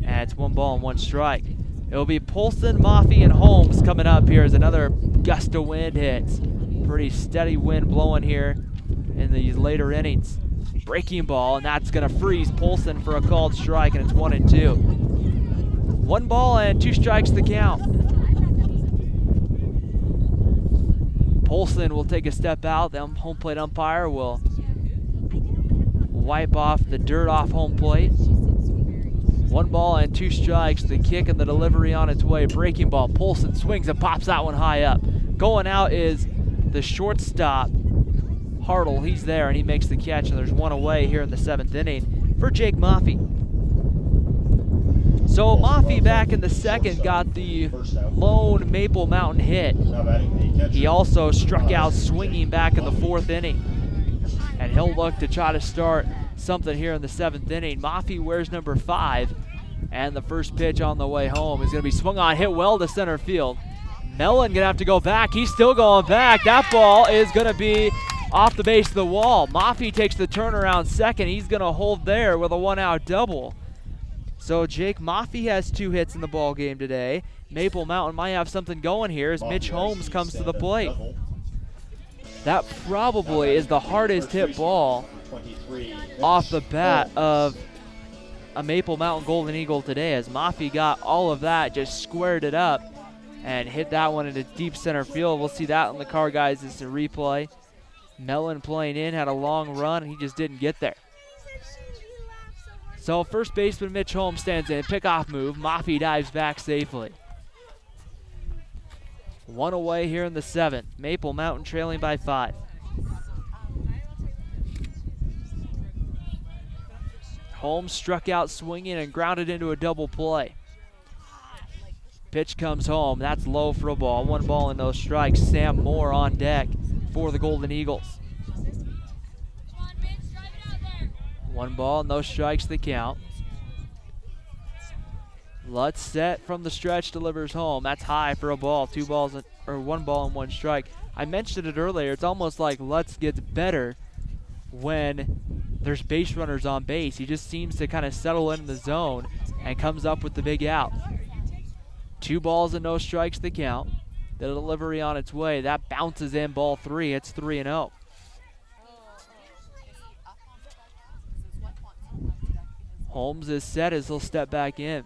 and it's 1 ball and 1 strike. It'll be Polson, Maffey, and Holmes coming up here as another gust of wind hits. Pretty steady wind blowing here in these later innings. Breaking ball, and that's going to freeze Polson for a called strike, and it's 1-2. 1 ball and 2 strikes to count. Polson will take a step out. The home plate umpire will wipe off the dirt off home plate. 1 ball and 2 strikes. The kick and the delivery on its way. Breaking ball. Polson swings and pops that one high up. Going out is the shortstop, Hartle. He's there and he makes the catch, and there's 1 away here in the 7th inning for Jake Maffey. So Maffey back in the 2nd got the lone Maple Mountain hit. He also struck out swinging back in the 4th inning. And he'll look to try to start something here in the 7th inning. Maffey wears number 5, And the first pitch on the way home is going to be swung on, hit well to center field. Mellon going to have to go back. He's still going back. That ball is going to be off the base of the wall. Maffei takes the turnaround second. He's going to hold there with a 1-out double. So Jake Maffei has 2 hits in the ball game today. Maple Mountain might have something going here as Mitch Holmes comes to the plate. That probably is the hardest hit ball off the bat of a Maple Mountain Golden Eagle today, as Maffei got all of that, just squared it up and hit that one into deep center field. We'll see that on the car, guys. It's a replay. Mellon playing in, had a long run, and he just didn't get there. So first baseman Mitch Holmes stands in, pickoff move. Maffei dives back safely. 1 away here in the 7th. Maple Mountain trailing by 5. Holmes struck out swinging and grounded into a double play. Pitch comes home. That's low for a ball. 1 ball and no strikes. Sam Moore on deck for the Golden Eagles. 1 ball, no strikes the count. Lutz set from the stretch, delivers home. That's high for a ball. 1 ball and 1 strike. I mentioned it earlier. It's almost like Lutz gets better when there's base runners on base. He just seems to kind of settle in the zone and comes up with the big out. 2 balls and no strikes the count. The delivery on its way. That bounces in, ball 3. It's 3-0. Holmes is set as he'll step back in.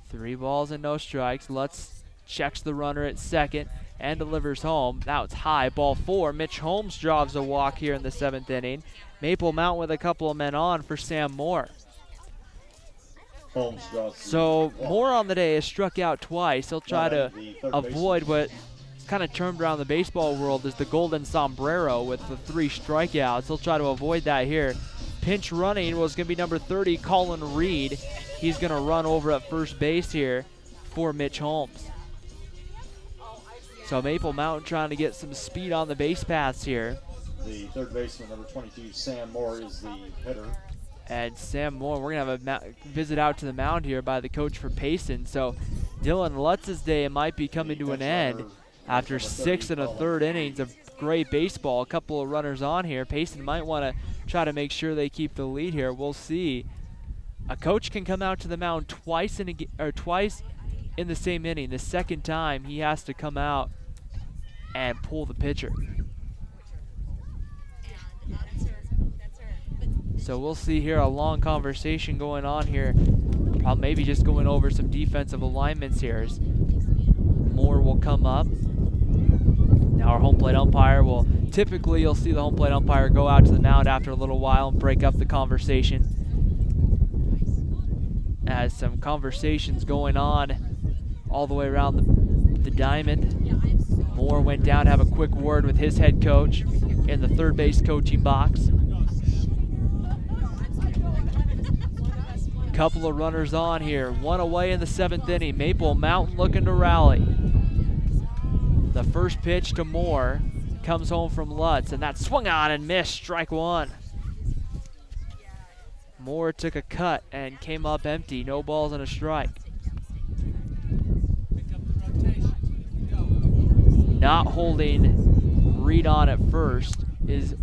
3 balls and no strikes. Lutz checks the runner at second and delivers home. Now it's high, ball 4. Mitch Holmes drives a walk here in the 7th inning. Maple Mountain with a couple of men on for Sam Moore. So Moore on the day has struck out twice. He'll try to avoid what kind of termed around the baseball world as the golden sombrero with the 3 strikeouts. He'll try to avoid that here. Pinch running was going to be number 30, Colin Reed. He's going to run over at first base here for Mitch Holmes. So Maple Mountain trying to get some speed on the base paths here. The third baseman, number 22, Sam Moore, is the hitter. And Sam Moore, we're going to have a visit out to the mound here by the coach for Payson. So Dylan Lutz's day might be coming to an end after 6 1/3 innings of great baseball. A couple of runners on here. Payson might want to try to make sure they keep the lead here. We'll see. A coach can come out to the mound twice in the same inning. The second time, he has to come out and pull the pitcher. So we'll see here a long conversation going on here. Probably maybe just going over some defensive alignments here. As Moore will come up. Now our home plate umpire will, typically you'll see the home plate umpire go out to the mound after a little while and break up the conversation. As some conversations going on all the way around the diamond. Moore went down to have a quick word with his head coach in the third base coaching box. Couple of runners on here. 1 away in the 7th inning. Maple Mountain looking to rally. The first pitch to Moore comes home from Lutz, and that's swung on and missed. Strike 1. Moore took a cut and came up empty. No balls and a strike. Not holding Reed on at first is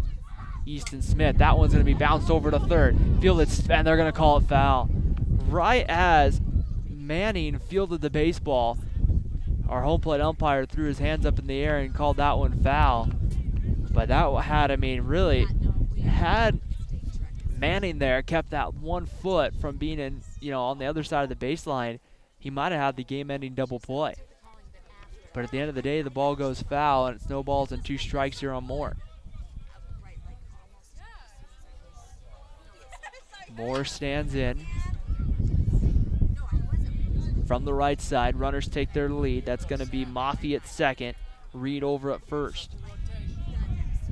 Easton Smith. That one's going to be bounced over to third. Fielded, and they're going to call it foul. Right as Manning fielded the baseball, our home plate umpire threw his hands up in the air and called that one foul. But that had, really had Manning there kept that 1 foot from being in, on the other side of the baseline, he might have had the game-ending double play. But at the end of the day, the ball goes foul, and it's no balls and 2 strikes here on Moore. Moore stands in. From the right side, runners take their lead. That's going to be Maffei at second, Reed over at first.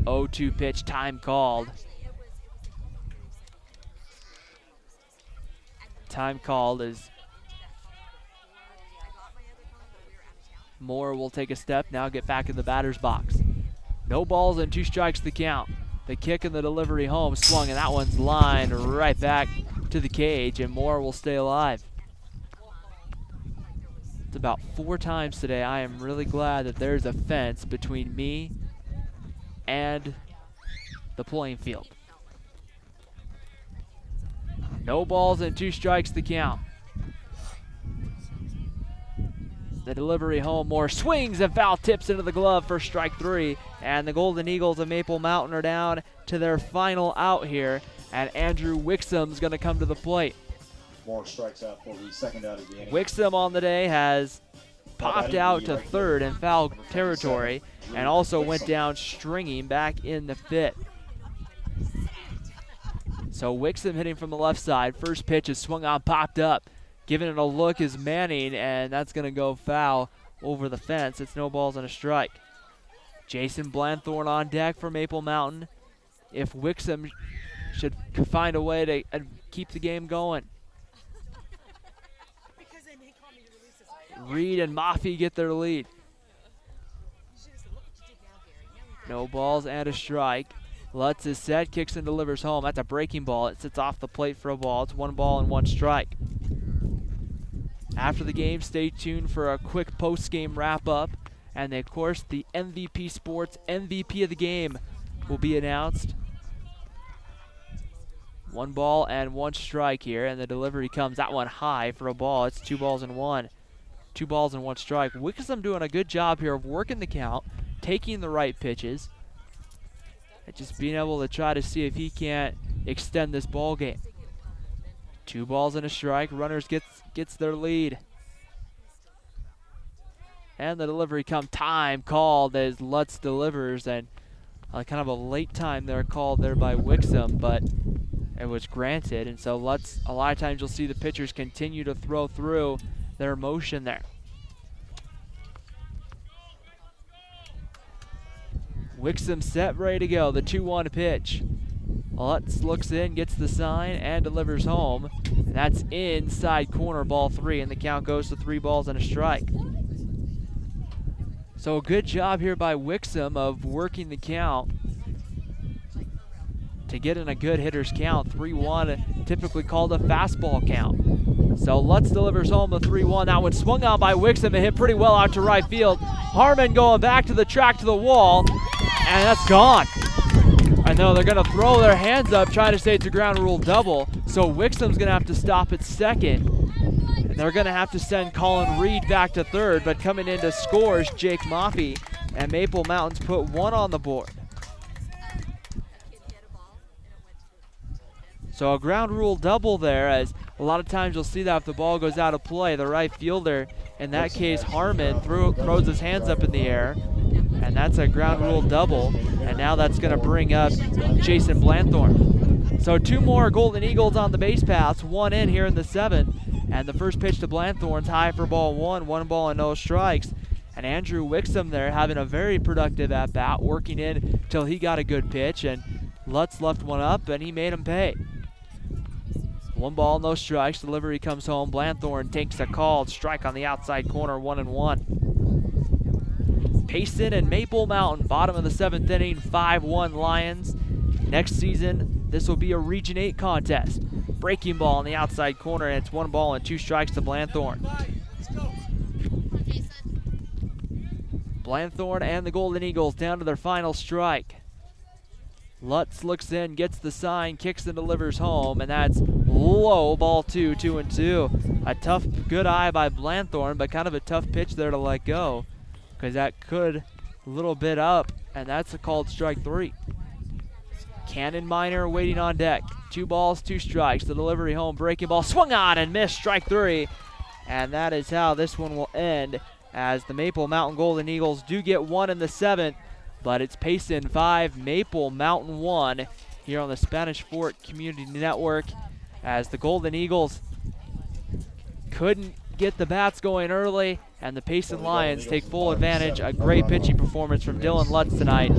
0-2 pitch, time called. Time called as Moore will take a step, now get back in the batter's box. No balls and 2 strikes the count. The kick and the delivery home swung, and that one's lined right back to the cage, and Moore will stay alive. It's about 4 times today. I am really glad that there's a fence between me and the playing field. No balls and 2 strikes to count. The delivery home, Moore swings and foul tips into the glove for strike 3. And the Golden Eagles of Maple Mountain are down to their final out here. And Andrew Wixom's going to come to the plate. Moore strikes out for the second out of the inning. Wixom on the day has popped out to third in foul territory and also went down stringing back in the 5th. So Wixom hitting from the left side. First pitch is swung on, popped up. Giving it a look is Manning, and that's going to go foul over the fence. It's no balls and a strike. Jason Blanthorn on deck for Maple Mountain. If Wixom should find a way to keep the game going. Reed and Maffey get their lead. No balls and a strike. Lutz is set, kicks and delivers home. That's a breaking ball. It sits off the plate for a ball. It's 1 ball and 1 strike. After the game, stay tuned for a quick post-game wrap-up. And of course, the MVP Sports MVP of the game will be announced. 1 ball and 1 strike here, and the delivery comes, that one high for a ball. It's 2 balls and 1. 2 balls and 1 strike. Wixom doing a good job here of working the count, taking the right pitches, and just being able to try to see if he can't extend this ball game. 2 balls and a strike. Runners gets their lead. And the delivery comes, time called as Lutz delivers, and kind of a late time there called there by Wixom, but it was granted. And so Lutz, a lot of times you'll see the pitchers continue to throw through their motion there. Wixom set, ready to go. The 2-1 pitch. Lutz looks in, gets the sign, and delivers home. And that's inside corner, ball 3, and the count goes to 3 balls and a strike. So a good job here by Wixom of working the count to get in a good hitter's count. 3-1, typically called a fastball count. So Lutz delivers home the 3-1. That one swung on by Wixom. It hit pretty well out to right field. Harmon going back to the track to the wall, and that's gone. I know they're going to throw their hands up trying to say it's a ground rule double. So Wixom's going to have to stop at second. And they're going to have to send Colin Reed back to third. But coming in to score is Jake Maffey. And Maple Mountains put 1 on the board. So a ground rule double there, as a lot of times you'll see that if the ball goes out of play, the right fielder, in that case Harmon, throws his hands up in the air. And that's a ground rule double. And now that's going to bring up Jason Blanthorn. So 2 more Golden Eagles on the base paths, 1 in here in the 7th. And the first pitch to Blanthorn's high for ball 1, 1 ball and no strikes. And Andrew Wixom there having a very productive at-bat, working in till he got a good pitch. And Lutz left one up, and he made him pay. 1 ball, no strikes. Delivery comes home. Blanthorn takes a called strike on the outside corner, 1-1. Payson and Maple Mountain, bottom of the 7th inning, 5-1 Lions. Next season, this will be a Region 8 contest. Breaking ball on the outside corner, and it's 1 ball and 2 strikes to Blanthorn. Blanthorn and the Golden Eagles down to their final strike. Lutz looks in, gets the sign, kicks and delivers home, and that's low, ball 2, 2-2. A tough, good eye by Blanthorn, but kind of a tough pitch there to let go, because that could a little bit up, and that's a called strike 3. Cannon Minor waiting on deck. 2 balls, 2 strikes. The delivery home, breaking ball, swung on and missed, strike 3. And that is how this one will end, as the Maple Mountain Golden Eagles do get 1 in the 7th, but it's Payson 5, Maple Mountain 1 here on the Spanish Fort Community Network, as the Golden Eagles couldn't get the bats going early, and the Payson Lions take full advantage. A great pitching performance from Dylan Lutz tonight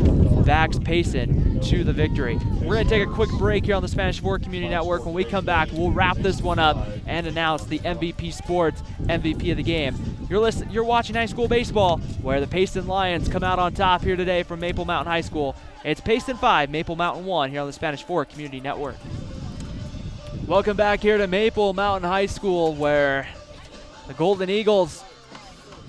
backs Payson to the victory. We're going to take a quick break here on the Spanish Fort Community Network. When we come back, we'll wrap this one up and announce the MVP Sports MVP of the game. You're watching high school baseball, where the Payson Lions come out on top here today from Maple Mountain High School. It's Payson 5, Maple Mountain 1 here on the Spanish Fork Community Network. Welcome back here to Maple Mountain High School, where the Golden Eagles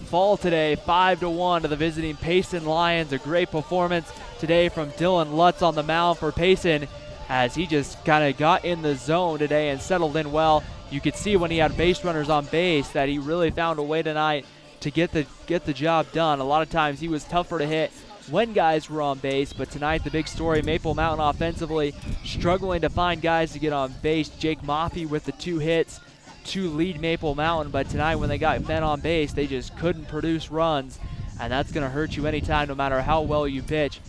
fall today 5-1 to the visiting Payson Lions. A great performance today from Dylan Lutz on the mound for Payson, as he just kind of got in the zone today and settled in well. You could see when he had base runners on base that he really found a way tonight to get the job done. A lot of times he was tougher to hit when guys were on base, but tonight the big story, Maple Mountain offensively struggling to find guys to get on base. Jake Maffey with the 2 hits to lead Maple Mountain, but tonight when they got men on base, they just couldn't produce runs, and that's going to hurt you anytime, no matter how well you pitch.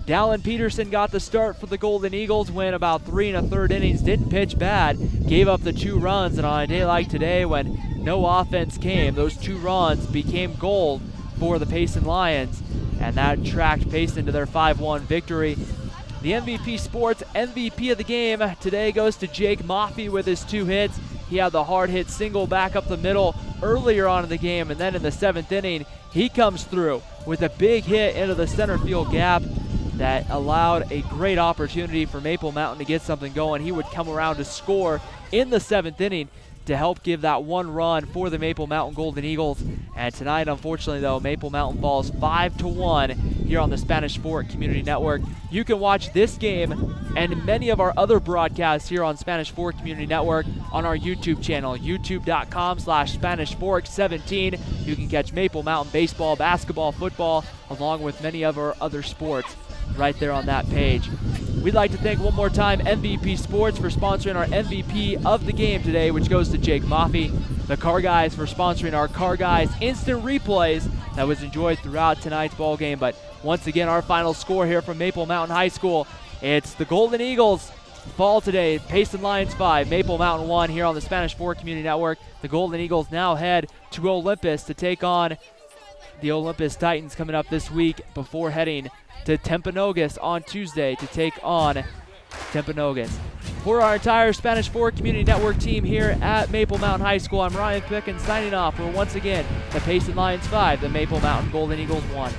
Dallin Peterson got the start for the Golden Eagles, went about 3 1/3 innings, didn't pitch bad, gave up the 2 runs, and on a day like today when no offense came, those 2 runs became gold for the Payson Lions, and that tracked Payson to their 5-1 victory. The MVP Sports MVP of the game today goes to Jake Maffey with his 2 hits. He had the hard hit single back up the middle earlier on in the game, and then in the 7th inning, he comes through with a big hit into the center field gap that allowed a great opportunity for Maple Mountain to get something going. He would come around to score in the 7th inning to help give that 1 run for the Maple Mountain Golden Eagles. And tonight, unfortunately, though, Maple Mountain falls 5-1 here on the Spanish Fork Community Network. You can watch this game and many of our other broadcasts here on Spanish Fork Community Network on our YouTube channel, youtube.com/SpanishFork17. You can catch Maple Mountain baseball, basketball, football, along with many of our other sports right there on that page. We'd like to thank one more time MVP Sports for sponsoring our MVP of the game today, which goes to Jake Maffey. The Car Guys for sponsoring our Car Guys instant replays that was enjoyed throughout tonight's ball game. But once again, our final score here from Maple Mountain High School, it's the Golden Eagles fall today, Payson Lions 5, Maple Mountain 1 here on the Spanish Fork Community Network. The Golden Eagles now head to Olympus to take on the Olympus Titans coming up this week before heading to Timpanogos on Tuesday to take on Timpanogos. For our entire Spanish Fork Community Network team here at Maple Mountain High School, I'm Ryan Pickens signing off for once again the Payson Lions 5, the Maple Mountain Golden Eagles 1.